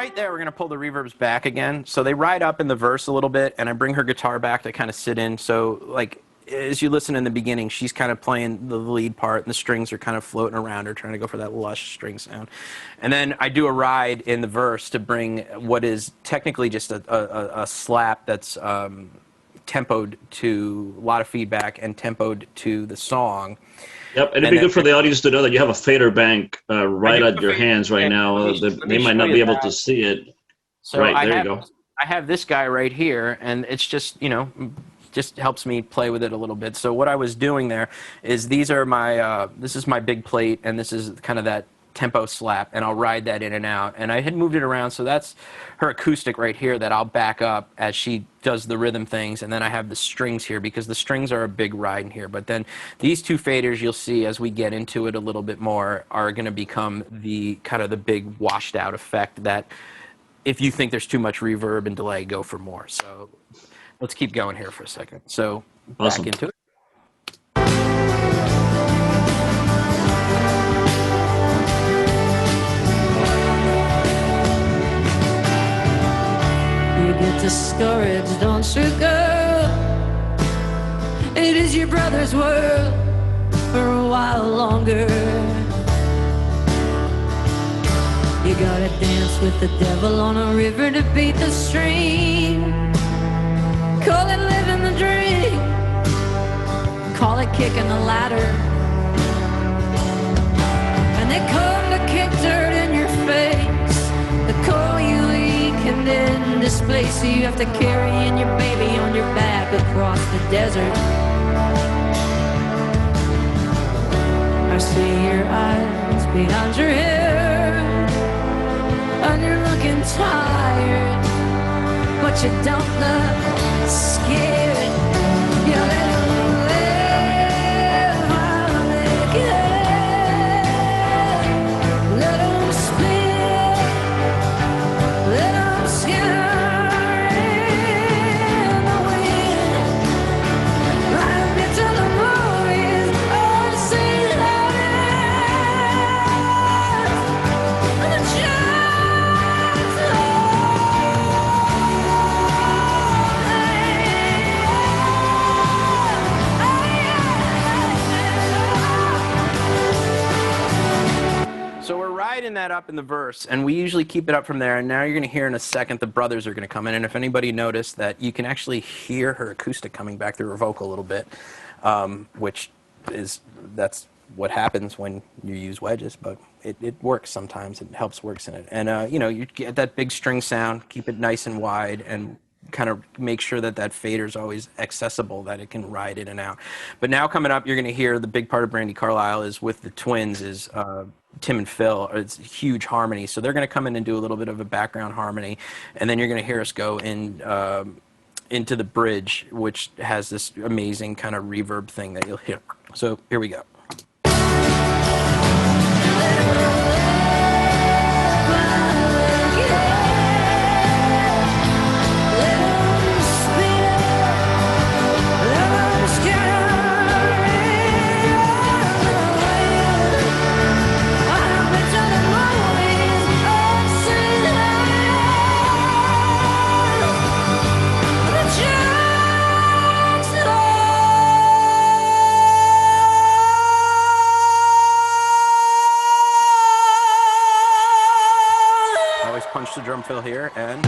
right there, we're going to pull the reverbs back again. So they ride up in the verse a little bit, and I bring her guitar back to kind of sit in. So, like, as you listen in the beginning, she's kind of playing the lead part, and the strings are kind of floating around her, trying to go for that lush string sound. And then I do a ride in the verse to bring what is technically just a slap that's tempoed to a lot of feedback and tempoed to the song. Yep, and it'd be good for the audience to know that you have a fader bank right at your hands right now. They might not be able to see it. So right, there you go. I have this guy right here, and it's just, just helps me play with it a little bit. So what I was doing there is these are my, this is my big plate, and this is kind of that tempo slap, and I'll ride that in and out. And I had moved it around, so that's her acoustic right here that I'll back up as she does the rhythm things. And then I have the strings here because the strings are a big ride in here. But then these two faders, you'll see as we get into it a little bit more, are going to become the kind of the big washed out effect that if you think there's too much reverb and delay, go for more. So let's keep going here for a second. So back into it. You get discouraged, don't you, girl? It is your brother's world for a while longer. You gotta dance with the devil on a river to beat the stream. Call it living the dream. Call it kicking the ladder. And they come to kick dirt in your face. They call you weak and then displace you. You have to carry in your baby on your back across the desert. I see your eyes behind your hair, and you're looking tired, but you don't look scared. You let them live while they can. Let them spin, let them scatter in the wind. I've been to the movies, I've seen that and the So we're riding that up in the verse, and we usually keep it up from there. And now you're going to hear in a second the brothers are going to come in. And if anybody noticed that you can actually hear her acoustic coming back through her vocal a little bit, which is, that's what happens when you use wedges, but it works sometimes. It helps works in it. And, you get that big string sound, keep it nice and wide, and kind of make sure that that fader is always accessible, that it can ride in and out. But now coming up, you're going to hear the big part of Brandi Carlile is with the twins is Tim and Phil. It's huge harmony. So they're going to come in and do a little bit of a background harmony. And then you're going to hear us go in into the bridge, which has this amazing kind of reverb thing that you'll hear. So here we go. Punch the drum fill here, and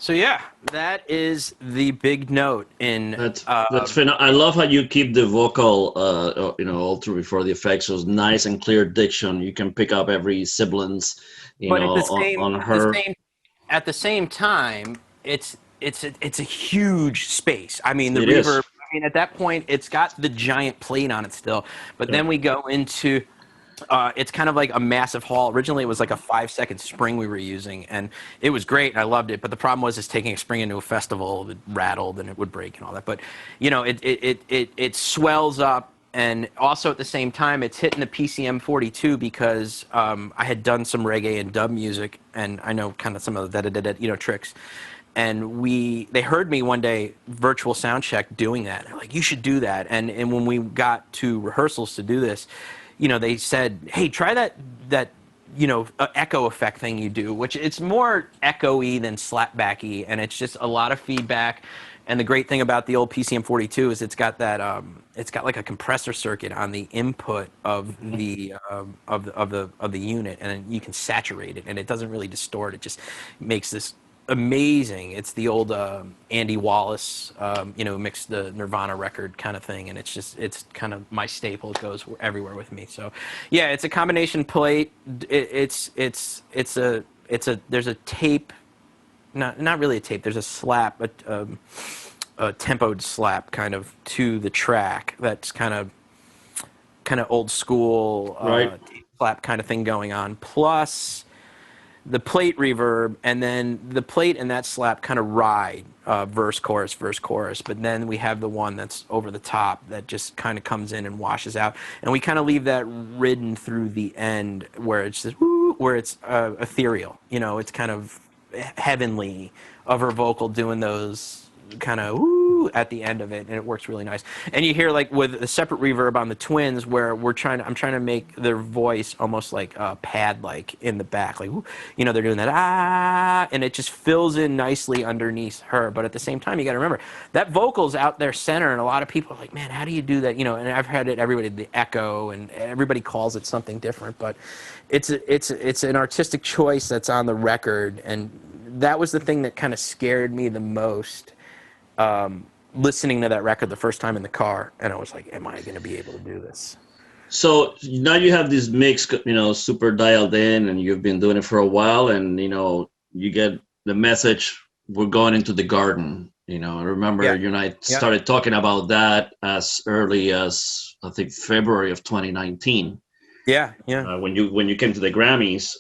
So yeah, that is the big note in. That's I love how you keep the vocal, all through before the effects. So it's nice and clear diction. You can pick up every sibilance, But at on her. At the same time, it's a huge space. I mean, the It reverb. is. I mean, at that point, it's got the giant plate on it still. But then we go into. It's kind of like a massive hall. Originally, it was like a 5-second spring we were using, and it was great, and I loved it. But the problem was, taking a spring into a festival, it rattled and it would break and all that. But it swells up, and also at the same time, it's hitting the PCM 42 because I had done some reggae and dub music, and I know kind of some of the tricks. And they heard me one day, virtual sound check, doing that. They're like, "You should do that." And when we got to rehearsals to do this, they said, "Hey, try that echo effect thing you do," which it's more echoey than slapbacky, and it's just a lot of feedback. And the great thing about the old PCM 42 is it's got that it's got like a compressor circuit on the input of the unit, and you can saturate it, and it doesn't really distort. It just makes this amazing. It's the old Andy Wallace, mixed the Nirvana record kind of thing, and it's kind of my staple. It goes everywhere with me. So, yeah, it's a combination plate. There's a tape, not really a tape. There's a slap, a tempoed slap kind of to the track. That's kind of old school tape slap kind of thing going on. Plus the plate reverb, and then the plate and that slap kind of ride verse, chorus, but then we have the one that's over the top that just kind of comes in and washes out, and we kind of leave that ridden through the end where it's just where it's ethereal, it's kind of heavenly of her vocal doing those kind of woo at the end of it, and it works really nice. And you hear like with a separate reverb on the twins where I'm trying to make their voice almost like pad like in the back, like they're doing that and it just fills in nicely underneath her. But at the same time, you got to remember that vocal's out there center, and a lot of people are like, man, how do you do that? And I've heard it, everybody, the echo, and everybody calls it something different, but it's an artistic choice that's on the record, and that was the thing that kind of scared me the most. Listening to that record the first time in the car, and I was like, am I going to be able to do this? So now you have this mix, super dialed in, and you've been doing it for a while, and, you get the message, we're going into the garden. I remember you and I started talking about that as early as, I think, February of 2019. Yeah. When you came to the Grammys,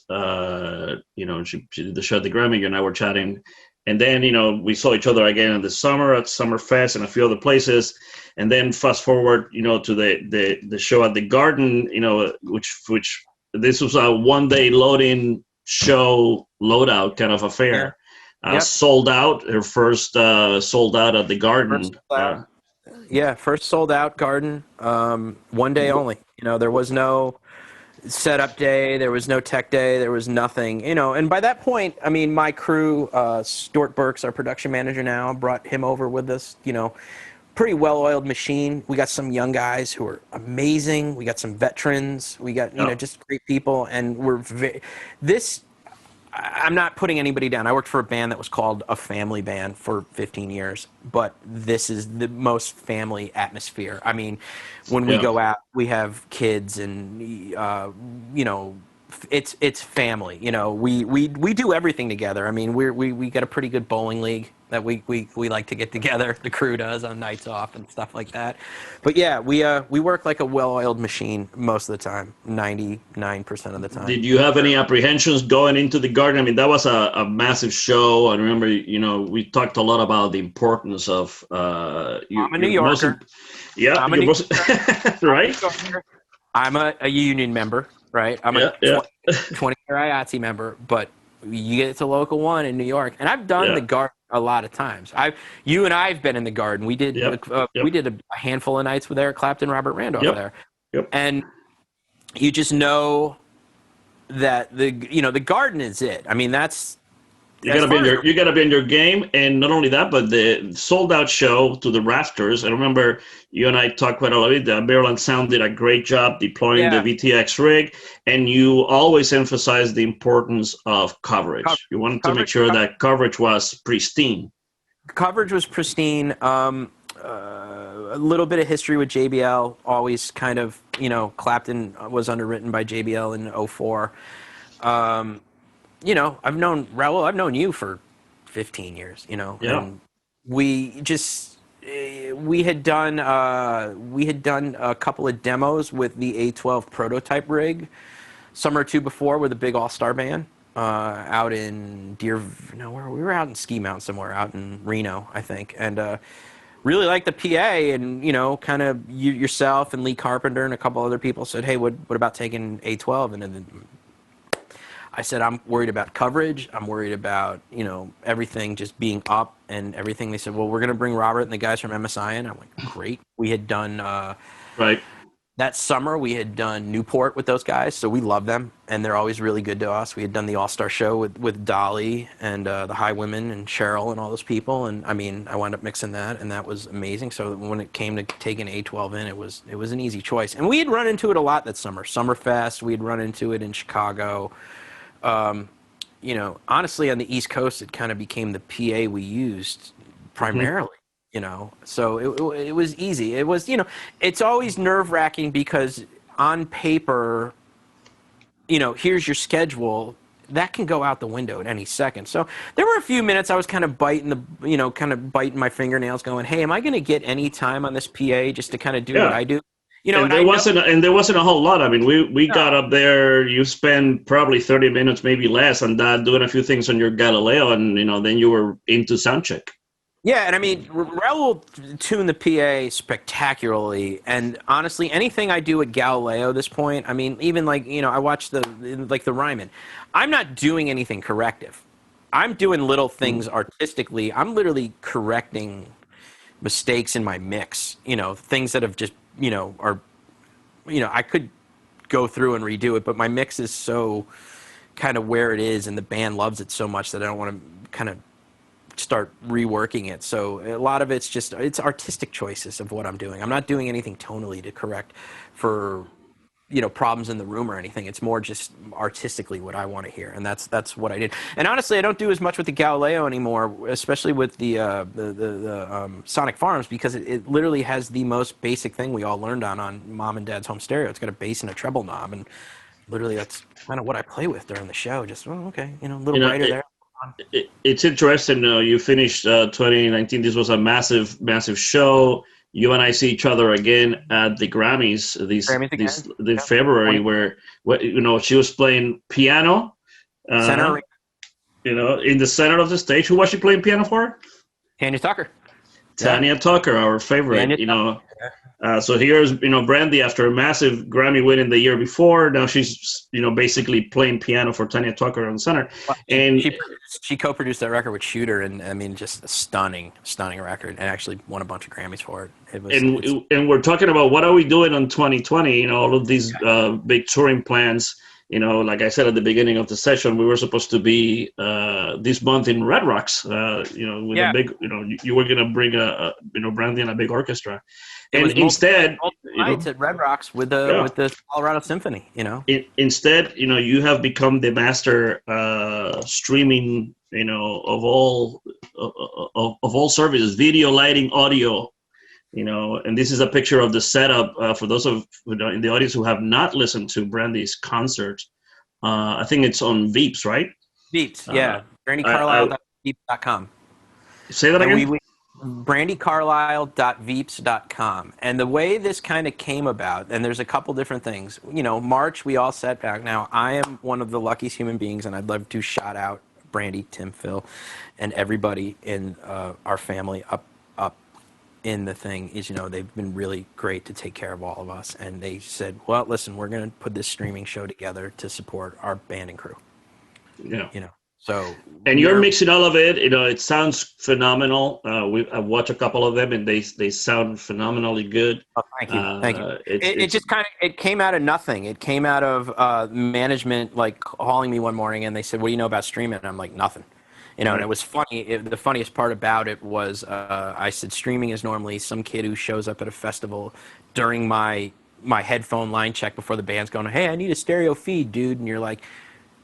she did the show at the Grammy, you and I were chatting. And then, we saw each other again in the summer at Summerfest and a few other places. And then fast forward, to the show at the Garden, which this was a one-day load-in show, load-out kind of affair. Sold out, her first sold out at the Garden. First sold out Garden, one day only. There was no setup day, there was no tech day, there was nothing, and by that point, I mean, my crew, Stuart Burks, our production manager now, brought him over with us, pretty well-oiled machine. We got some young guys who are amazing, we got some veterans, we got, just great people, and I'm not putting anybody down. I worked for a band that was called a family band for 15 years, but this is the most family atmosphere. I mean, when we go out, we have kids, and it's family. We do everything together. I mean, we got a pretty good bowling league that we like to get together. The crew does on nights off and stuff like that. But yeah, we work like a well-oiled machine most of the time, 99% of the time. Did you have any apprehensions going into the Garden? I mean, that was a massive show. I remember, we talked a lot about the importance of. I'm a New Yorker. I'm a New Yorker. Right? I'm a union member, right? I'm a 20-year IATSE member, but you get to Local 1 in New York, and I've done the Garden a lot of times. You and I've been in the Garden. We did we did a handful of nights with Eric Clapton, Robert Randolph there, and you just know that the Garden is it. I mean, that's You gotta be in your game, and not only that, but the sold out show to the rafters. I remember you and I talked quite a lot. Maryland Sound did a great job deploying the VTX rig, and you always emphasize the importance of coverage. You wanted to make sure that coverage was pristine. Coverage was pristine. A little bit of history with JBL. Always kind of, Clapton was underwritten by JBL in 2004. I've known Raul. I've known you for 15 years. Yeah. And we had done a couple of demos with the A12 prototype rig, summer or two before, with a big all-star band out in we were out in Ski Mountain somewhere, out in Reno, I think, and really liked the PA, and kind of yourself and Lee Carpenter and a couple other people said, hey, what about taking A12? And then I said, I'm worried about coverage. I'm worried about, everything just being up and everything. They said, well, we're going to bring Robert and the guys from MSI in. I'm like, great. We had done, right. That summer, we had done Newport with those guys, so we love them, and they're always really good to us. We had done the All-Star Show with Dolly and the High Women and Cheryl and all those people, and I wound up mixing that, and that was amazing. So when it came to taking A12 in, it was an easy choice. And we had run into it a lot that summer. Summerfest, we had run into it in Chicago. Honestly, on the East Coast, it kind of became the PA we used primarily. So it was easy. It was, it's always nerve-wracking because on paper, here's your schedule. That can go out the window at any second. So there were a few minutes I was kind of biting my fingernails going, hey, am I going to get any time on this PA just to kind of do what I do? And there wasn't a whole lot. I mean, we got up there. You spent probably 30 minutes, maybe less, on that, doing a few things on your Galileo, and then you were into soundcheck. Yeah, and Raul tuned the PA spectacularly, and honestly, anything I do at Galileo at this point, even I watched the Ryman. I'm not doing anything corrective. I'm doing little things artistically. I'm literally correcting mistakes in my mix. Things that have just I could go through and redo it, but my mix is so kind of where it is, and the band loves it so much that I don't want to kind of start reworking it. So a lot of it's artistic choices of what I'm doing. I'm not doing anything tonally to correct for problems in the room or anything. It's more just artistically what I want to hear, and that's what I did. And honestly, I don't do as much with the Galileo anymore, especially with the Sonic Farms, because it literally has the most basic thing we all learned on Mom and Dad's home stereo. It's got a bass and a treble knob, and literally that's kind of what I play with during the show. Just okay, a little brighter there. It's interesting. You finished 2019. This was a massive show. You and I see each other again at the Grammys this February, where she was playing piano. Center. In the center of the stage. Who was she playing piano for? Tanya Tucker. Tanya Tucker, our favorite. So here's Brandi, after a massive Grammy win in the year before. Now she's basically playing piano for Tanya Tucker on center, and she co-produced that record with Shooter, and just a stunning record, and actually won a bunch of Grammys for it. And we're talking about what are we doing on 2020? All of these big touring plans. Like I said at the beginning of the session, we were supposed to be this month in Red Rocks. With a big, you were gonna bring Brandi and a big orchestra. And instead, nights at Red Rocks with the Colorado Symphony. Instead, you have become the master streaming, of all services, video, lighting, audio. And this is a picture of the setup for those of in the audience who have not listened to Brandi's concert. I think it's on Veeps, right? Veeps, yeah. BrandiCarlile.veeps.com. Say that again. BrandiCarlile.veeps.com. And the way this kind of came about, and there's a couple different things. March, we all sat back. Now, I am one of the luckiest human beings, and I'd love to shout out Brandi, Tim, Phil, and everybody in our family up in the thing is, they've been really great to take care of all of us. And they said, well, listen, we're going to put this streaming show together to support our band and crew. Yeah. So. And you're mixing all of it. It sounds phenomenal. I've watched a couple of them, and they sound phenomenally good. Oh, thank you. It just kind of, it came out of nothing. It came out of management, calling me one morning, and they said, what do you know about streaming? And I'm like, nothing. You know, and it was funny. The funniest part about it was I said streaming is normally some kid who shows up at a festival during my headphone line check before the band's going, hey, I need a stereo feed, dude. And you're like,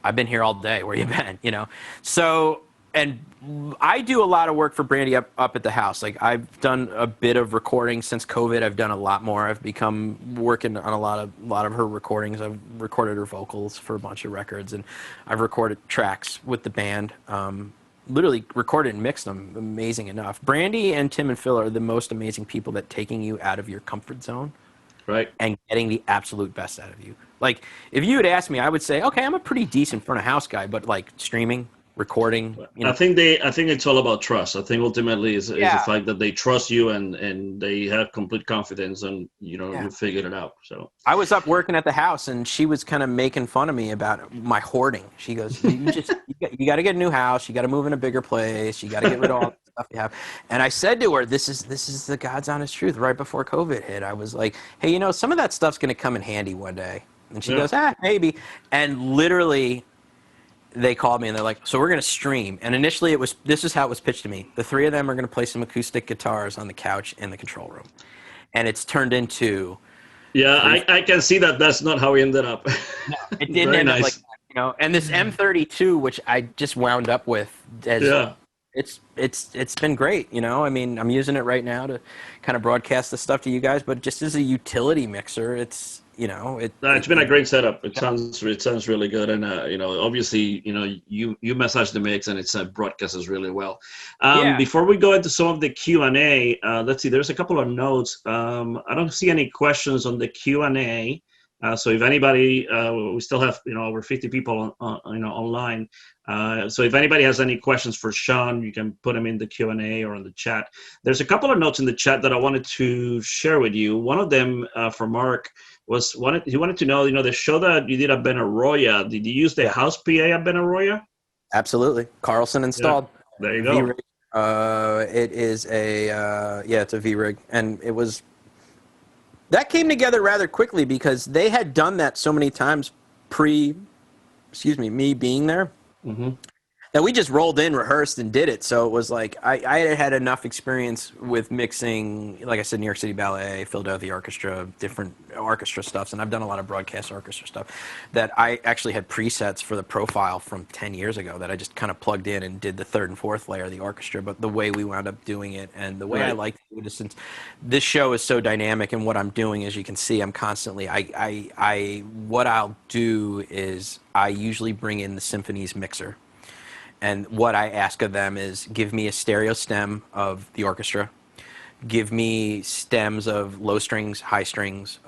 I've been here all day. Where you been? You know? So, and I do a lot of work for Brandi up at the house. Like, I've done a bit of recording since COVID. I've done a lot more. I've become working on a lot of her recordings. I've recorded her vocals for a bunch of records, and I've recorded tracks with the band. Literally recorded and mixed them. Amazing enough. Brandi and Tim and Phil are the most amazing people that taking you out of your comfort zone. Right. And getting the absolute best out of you. Like, if you had asked me, I would say, okay, I'm a pretty decent front of house guy, but like streaming, recording, you know. I think it's all about trust. I think ultimately is the fact that they trust you and they have complete confidence and you figured it out. So I was up working at the house and she was kind of making fun of me about my hoarding. She goes, you got to get a new house, you got to move in a bigger place, you got to get rid of all the stuff you have. And I said to her, this is the God's honest truth. Right before COVID hit, I was like, hey, some of that stuff's going to come in handy one day. And she goes, maybe. And literally they called me and they're like, so we're going to stream. And initially this is how it was pitched to me. The three of them are going to play some acoustic guitars on the couch in the control room. And it's turned into... Yeah, I can see that that's not how we ended up. No, it didn't end up like that, And this M32, which I just wound up with, it's been great, I mean, I'm using it right now to kind of broadcast the stuff to you guys, but just as a utility mixer, it's... it's been a great setup. It sounds really good, and obviously, you massage the mix, and it's broadcasts really well. Before we go into some of the Q&A, let's see. There's a couple of notes. I don't see any questions on the Q&A. So if anybody, we still have over 50 people online. So if anybody has any questions for Sean, you can put them in the Q&A or on the chat. There's a couple of notes in the chat that I wanted to share with you. One of them from Mark was he wanted to know, the show that you did at Benaroya, did you use the house PA at Benaroya? Absolutely. Carlson installed. Yeah, there you go. V-rig. It is it's a V-rig, and it was. That came together rather quickly because they had done that so many times me being there, that we just rolled in, rehearsed, and did it. So it was like I had enough experience with mixing, like I said, New York City Ballet, Philadelphia Orchestra, different orchestra stuff, and I've done a lot of broadcast orchestra stuff, that I actually had presets for the profile from 10 years ago that I just kind of plugged in and did the third and fourth layer of the orchestra. But the way we wound up doing it and the way I like to do it, since this show is so dynamic, and what I'm doing, as you can see, I'm constantly, what I'll do is I usually bring in the symphonies mixer. And what I ask of them is give me a stereo stem of the orchestra, give me stems of low strings, high strings,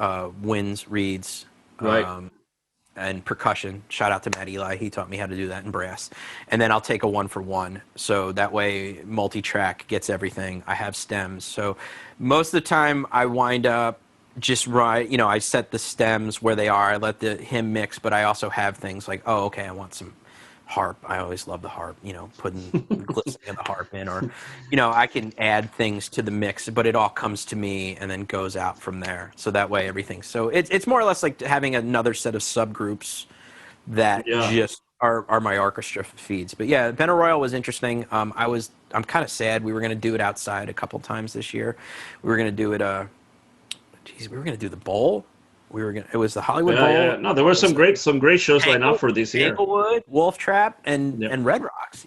winds, reeds, and percussion. Shout out to Matt Eli. He taught me how to do that in brass. And then I'll take a 1-for-1. So that way multi-track gets everything. I have stems. So most of the time I wind up just I set the stems where they are. I let him mix, but I also have things like, I want some harp. I always love the harp, putting glistening of the harp in, or, I can add things to the mix, but it all comes to me and then goes out from there. So that way everything. So it's more or less like having another set of subgroups that just are my orchestra feeds. But yeah, Benaroya was interesting. I'm kind of sad. We were going to do it outside a couple times this year. We were going to do it, we were going to do the Bowl. It was the Hollywood Bowl. Yeah. No, there were some great shows lined up for this year. Englewood, Wolf Trap, and Red Rocks.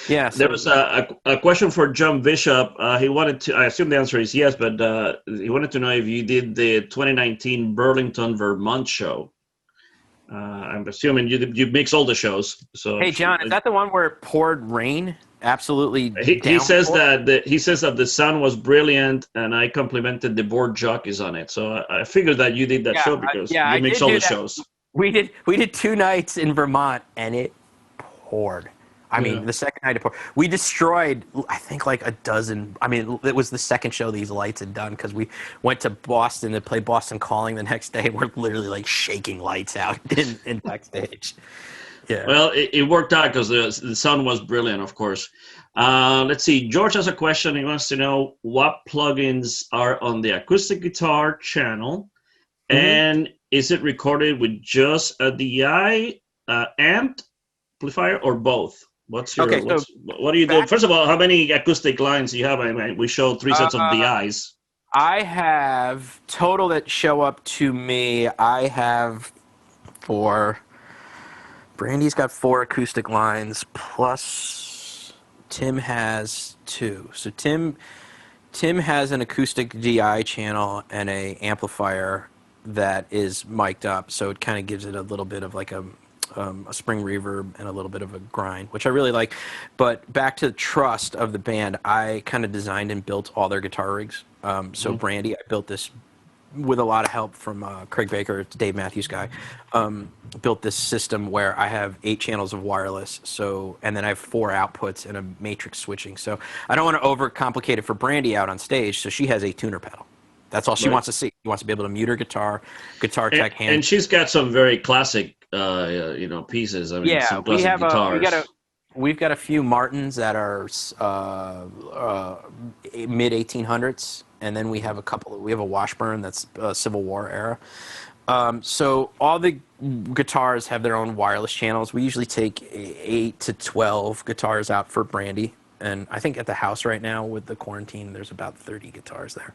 Yeah. So, there was a question for John Bishop. He wanted to. I assume the answer is yes, but he wanted to know if you did the 2019 Burlington, Vermont show. I'm assuming you mix all the shows. So hey, John, is that the one where it poured rain? Absolutely. He says that the sound was brilliant, and I complimented the board jockeys on it. So I figured that you did that show because you mix all the shows. We did 2 nights in Vermont, and it poured. I mean, the second night it poured. We destroyed, I think, like a dozen. I mean, it was the second show these lights had done because we went to Boston to play Boston Calling the next day. We're literally like shaking lights out in backstage. Yeah. Well, it worked out because the sound was brilliant, of course. Let's see. George has a question. He wants to know what plugins are on the acoustic guitar channel, and is it recorded with just a DI amplifier or both? What's your Okay, so what do you do? First of all, how many acoustic lines do you have? I mean, we showed 3 sets of DIs. I have total that show up to me. I have 4. Brandy's got 4 acoustic lines, plus Tim has 2. So Tim has an acoustic DI channel and a amplifier that is mic'd up, so it kind of gives it a little bit of like a spring reverb and a little bit of a grind, which I really like. But back to the trust of the band, I kind of designed and built all their guitar rigs. So Brandi, I built this with a lot of help from Craig Baker, Dave Matthews guy, built this system where I have 8 channels of wireless, and then I have 4 outputs and a matrix switching. So I don't want to overcomplicate it for Brandi out on stage, so she has a tuner pedal. That's all she wants to see. She wants to be able to mute her guitar tech hand. And she's got some very classic, pieces. I mean, some classic guitars. We've got a few Martins that are mid 1800s, and then we have we have a Washburn that's Civil War era. So all the guitars have their own wireless channels. We usually take 8 to 12 guitars out for Brandi, and I think at the house right now with the quarantine, there's about 30 guitars there.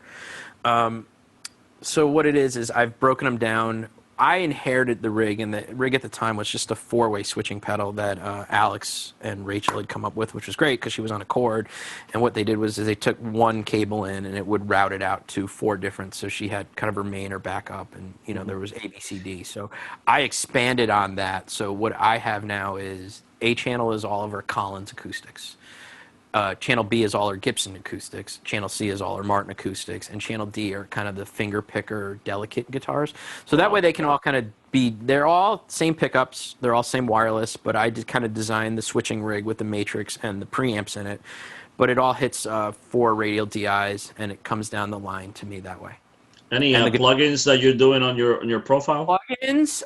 So what it is I've broken them down. I inherited the rig, and the rig at the time was just a 4-way switching pedal that Alex and Rachel had come up with, which was great because she was on a cord. And what they did was they took one cable in, and it would route it out to 4 different. So she had kind of her main or backup, and there was A, B, C, D. So I expanded on that. So what I have now is A channel is all of our Collins acoustics. Channel B is all our Gibson acoustics. Channel C is all our Martin acoustics. And Channel D are kind of the finger picker, delicate guitars. So that way they can all kind of they're all same pickups. They're all same wireless. But I did kind of design the switching rig with the matrix and the preamps in it. But it all hits 4 radial DIs, and it comes down the line to me that way. Any plugins that you're doing on your profile? Plugins?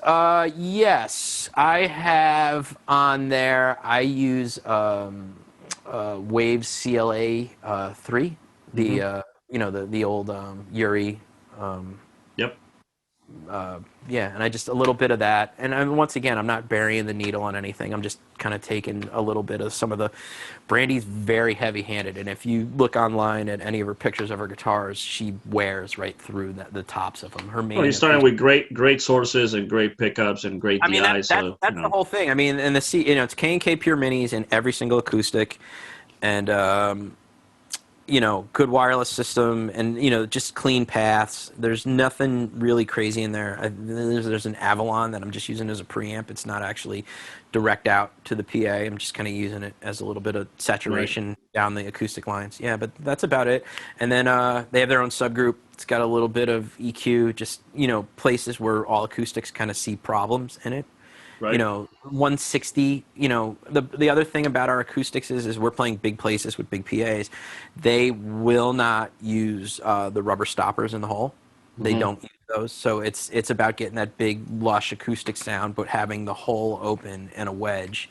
Yes. I have on there, I use... Waves CLA 3, the old Yuri. Yep. And I just a little bit of that, and once again, I'm not burying the needle on anything. I'm just kind of taking a little bit of some of the. Brandi's very heavy-handed, and if you look online at any of her pictures of her guitars, she wears right through the tops of them. Her main. Well, you're starting with great sources and great pickups and great DIs. That's the whole thing. I mean, and it's K&K Pure Minis in every single acoustic, and good wireless system, and just clean paths. There's nothing really crazy in there. There's an Avalon that I'm just using as a preamp. It's not actually direct out to the PA. I'm just kind of using it as a little bit of saturation down the acoustic lines. Yeah, but that's about it. And then they have their own subgroup. It's got a little bit of EQ, just places where all acoustics kind of see problems in it. Right. 160. The other thing about our acoustics is we're playing big places with big PAs. They will not use the rubber stoppers in the hole. They don't use those. So it's about getting that big lush acoustic sound, but having the hole open and a wedge.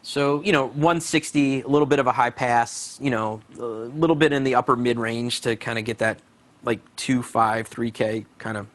So 160, a little bit of a high pass. A little bit in the upper mid range to kind of get that like 2.5, 3K kind of.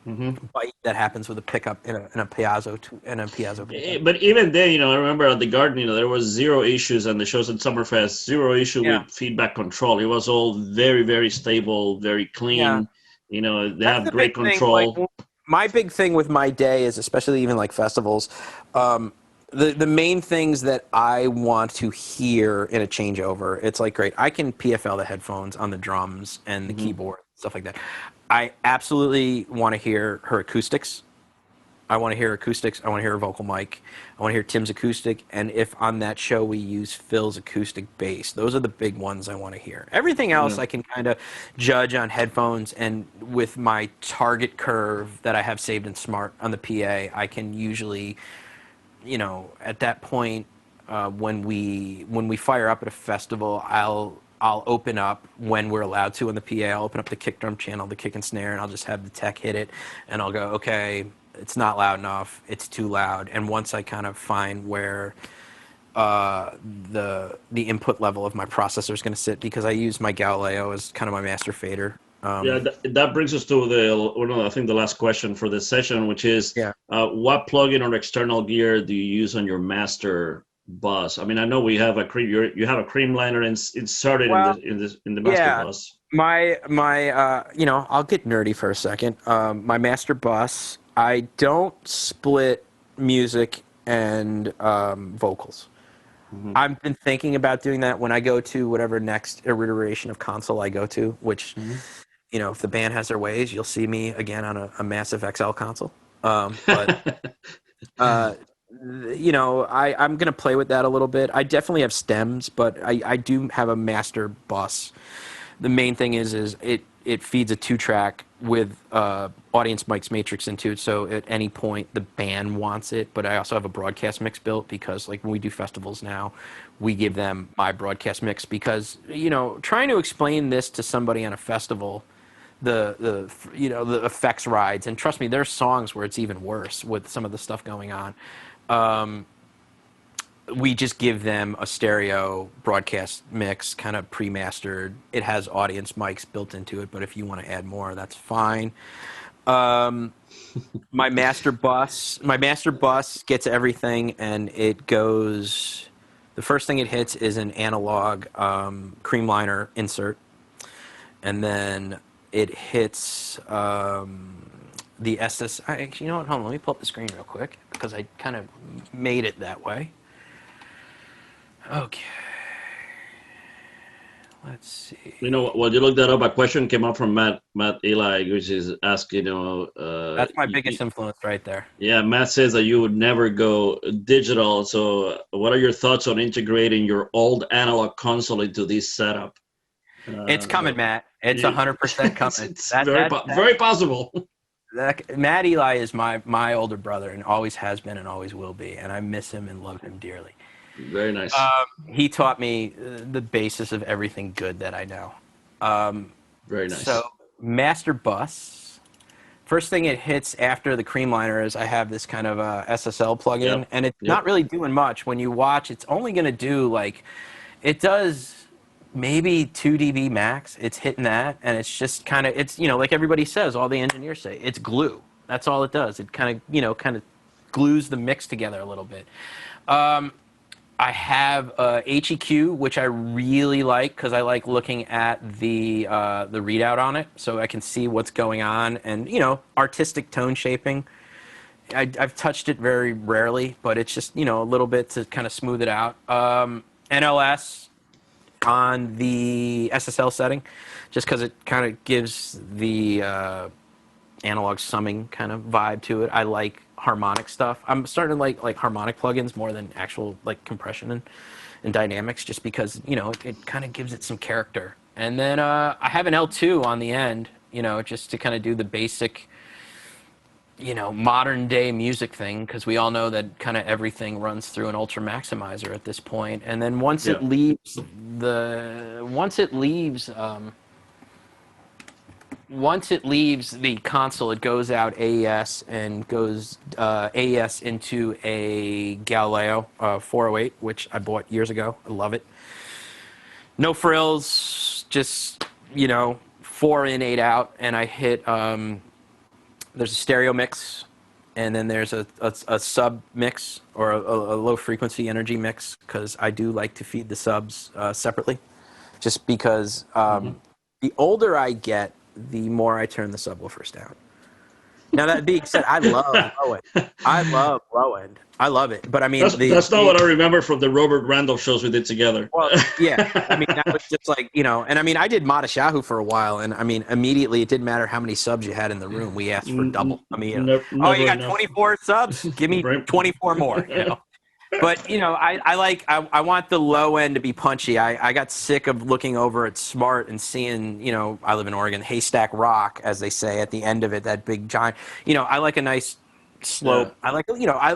Bite that happens with a pickup in a Piazzo pickup. But even then, I remember at the Garden, there was 0 issues, and the shows at Summerfest, 0 issue with feedback control. It was all very, very stable, very clean. Yeah. They have great control. My big thing with my day is, especially even like festivals, the main things that I want to hear in a changeover. It's like great. I can PFL the headphones on the drums and the keyboard, stuff like that. I absolutely want to hear her acoustics. I want to hear acoustics. I want to hear her vocal mic. I want to hear Tim's acoustic. And if on that show we use Phil's acoustic bass, those are the big ones I want to hear. Everything else I can kind of judge on headphones, and with my target curve that I have saved in Smart on the PA, I can usually, at that point, when we fire up at a festival, I'll open up when we're allowed to in the PA. I'll open up the kick drum channel, the kick and snare, and I'll just have the tech hit it, and I'll go, okay, it's not loud enough, it's too loud. And once I kind of find where the input level of my processor is going to sit, because I use my Galileo as kind of my master fader. That brings us to the last question for this session, which is what plugin or external gear do you use on your master bus? I mean, I know we have a cream. You have a creamliner inserted in the master bus. My I'll get nerdy for a second. My master bus, I don't split music and vocals. Mm-hmm. I've been thinking about doing that when I go to whatever next iteration of console I go to, which, if the band has their ways, you'll see me again on a massive XL console. But I'm going to play with that a little bit. I definitely have stems, but I do have a master bus. The main thing is it feeds a 2-track with audience mics matrix into it, so at any point the band wants it. But I also have a broadcast mix built because, like, when we do festivals now, we give them my broadcast mix because, trying to explain this to somebody on a festival, the effects rides, and trust me, there's songs where it's even worse with some of the stuff going on. We just give them a stereo broadcast mix, kind of pre-mastered. It has audience mics built into it, but if you want to add more, that's fine. My master bus gets everything, and it goes. The first thing it hits is an analog creamliner insert, and then it hits the SS. You know what? Hold on. Let me pull up the screen real quick because I kind of made it that way. Okay. Let's see. While you look that up, a question came up from Matt Eli, which is asking, that's my biggest influence right there. Yeah, Matt says that you would never go digital. So what are your thoughts on integrating your old analog console into this setup? It's coming, Matt. It's 100% coming. It's very possible. Matt Eli is my older brother and always has been and always will be, and I miss him and love him dearly. Very nice. He taught me the basis of everything good that I know. Very nice. So, master bus. First thing it hits after the creamliner is I have this kind of SSL plugin, and it's not really doing much. When you watch, it's only going to do it does maybe 2 dB max. It's hitting that, and it's just kind of, it's, like everybody says, all the engineers say, it's glue. That's all it does. It kind of glues the mix together a little bit. I have HEQ, which I really like because I like looking at the readout on it, so I can see what's going on, and artistic tone shaping. I've touched it very rarely, but it's just a little bit to kind of smooth it out. NLS on the SSL setting, just because it kind of gives the analog summing kind of vibe to it. I like harmonic stuff. I'm starting to like harmonic plugins more than actual compression and dynamics, just because it kind of gives it some character. And then I have an L2 on the end, just to kind of do the basic modern day music thing, because we all know that kind of everything runs through an ultra maximizer at this point. And then once it leaves the console, it goes out AES and goes AES into a Galileo 408, which I bought years ago. I love it. No frills, just 4 in, 8 out, and I hit. There's a stereo mix, and then there's a sub mix or a low frequency energy mix, because I do like to feed the subs separately, just because the older I get, the more I turn the subwoofers down. Now, that being said, I love low end. I love low end. I love it. But I mean, that's not what I remember from the Robert Randolph shows we did together. Well, yeah. I mean, that was just and I mean, I did Madashahu for a while, and I mean, immediately it didn't matter how many subs you had in the room. We asked for double. I mean, you got 24 subs? Give me 24 more. But I want the low end to be punchy. I got sick of looking over at Smart and seeing, I live in Oregon, haystack rock, as they say, at the end of it, that big giant. I like a nice slope. Yeah. I like,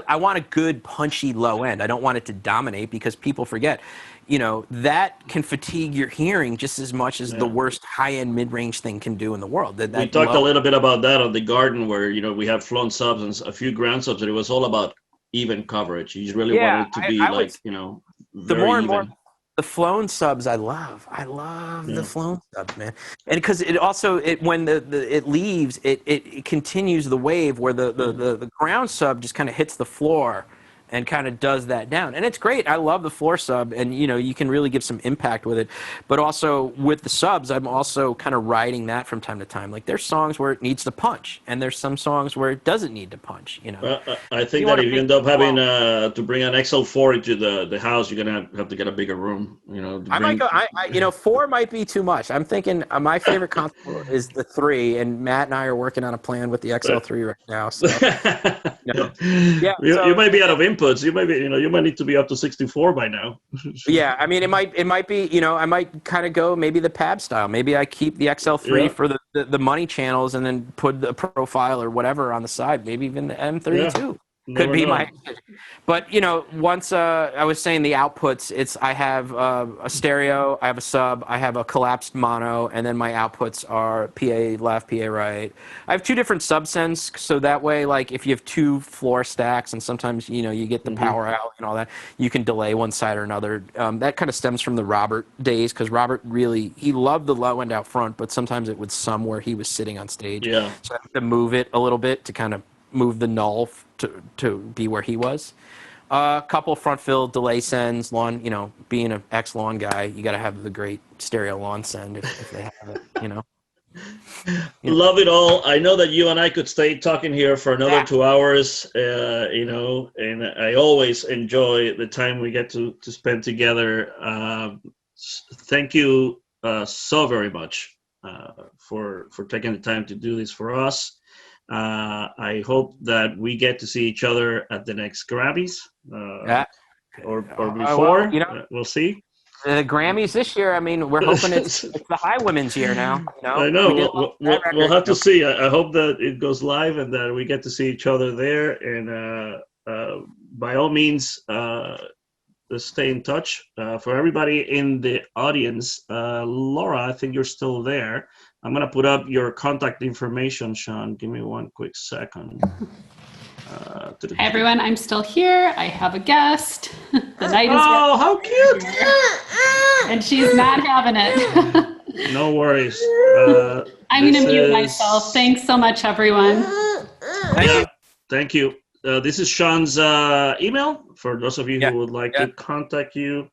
I want a good punchy low end. I don't want it to dominate, because people forget, that can fatigue your hearing just as much as the worst high-end mid-range thing can do in the world. That we talked a little bit about that on the Garden, where we have flown subs and a few ground subs, and it was all about even coverage. You really want it to be the more and more the flown subs. I love the flown subs, man. And because it also when it leaves, it continues the wave where the ground sub just kind of hits the floor and kind of does that down. And it's great. I love the floor sub, and you can really give some impact with it. But also with the subs, I'm also kind of riding that from time to time. Like there's songs where it needs to punch, and there's some songs where it doesn't need to punch. I think that if you end up having to bring an XL4 into the house, you're gonna have to get a bigger room. I might go. 4 might be too much. I'm thinking my favorite console is the 3, and Matt and I are working on a plan with the XL3 right now. So, you might be out of inputs. You might be, you might need to be up to 64 by now. Yeah, I mean, it might be, I might kind of go maybe the PAB style. Maybe I keep the XL3 for the money channels, and then put the profile or whatever on the side. Maybe even the M32. Yeah. Could be my, but once I was saying the outputs, I have a stereo, I have a sub, I have a collapsed mono, and then my outputs are PA left, PA right. I have 2 different subsends, so that way, like if you have 2 floor stacks, and sometimes you get the power out and all that, you can delay one side or another. That kind of stems from the Robert days, because Robert he loved the low end out front, but sometimes it would where he was sitting on stage. Yeah. So I have to move it a little bit to kind of move the null to be where he was. A couple front fill delay sends, lawn, being an ex-lawn guy, you got to have the great stereo lawn send if they have it, Love it all. I know that you and I could stay talking here for another 2 hours, and I always enjoy the time we get to spend together. Thank you so very much for taking the time to do this for us. I hope that we get to see each other at the next Grammys, or before. We'll see. The Grammys this year, I mean, we're hoping it's the high women's year now. I know. We'll have to see. I hope that it goes live and that we get to see each other there. And by all means, stay in touch. For everybody in the audience, Laura, I think you're still there. I'm going to put up your contact information, Sean. Give me one quick second. Hi, everyone. I'm still here. I have a guest. The night is how cute! And she's not having it. No worries. I'm going to mute myself. Thanks so much, everyone. Thank you. This is Sean's email. For those of you who would like to contact you,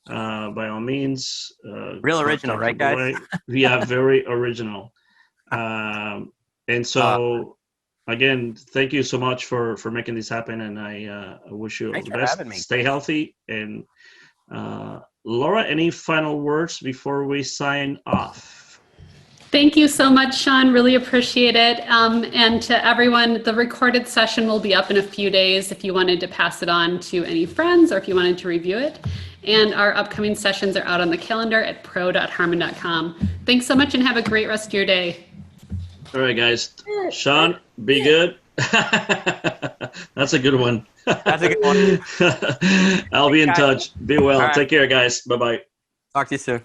by all means. Real original, right, guys? Yeah, very original. And so, again, thank you so much for making this happen, and I wish you all the best. Stay healthy. And Laura, any final words before we sign off? Thank you so much, Sean. Really appreciate it. And to everyone, the recorded session will be up in a few days if you wanted to pass it on to any friends or if you wanted to review it. And our upcoming sessions are out on the calendar at pro.harman.com. Thanks so much and have a great rest of your day. All right, guys. Sean, be good. That's a good one. That's a good one. I'll be in touch. Be well. Right. Take care, guys. Bye-bye. Talk to you soon.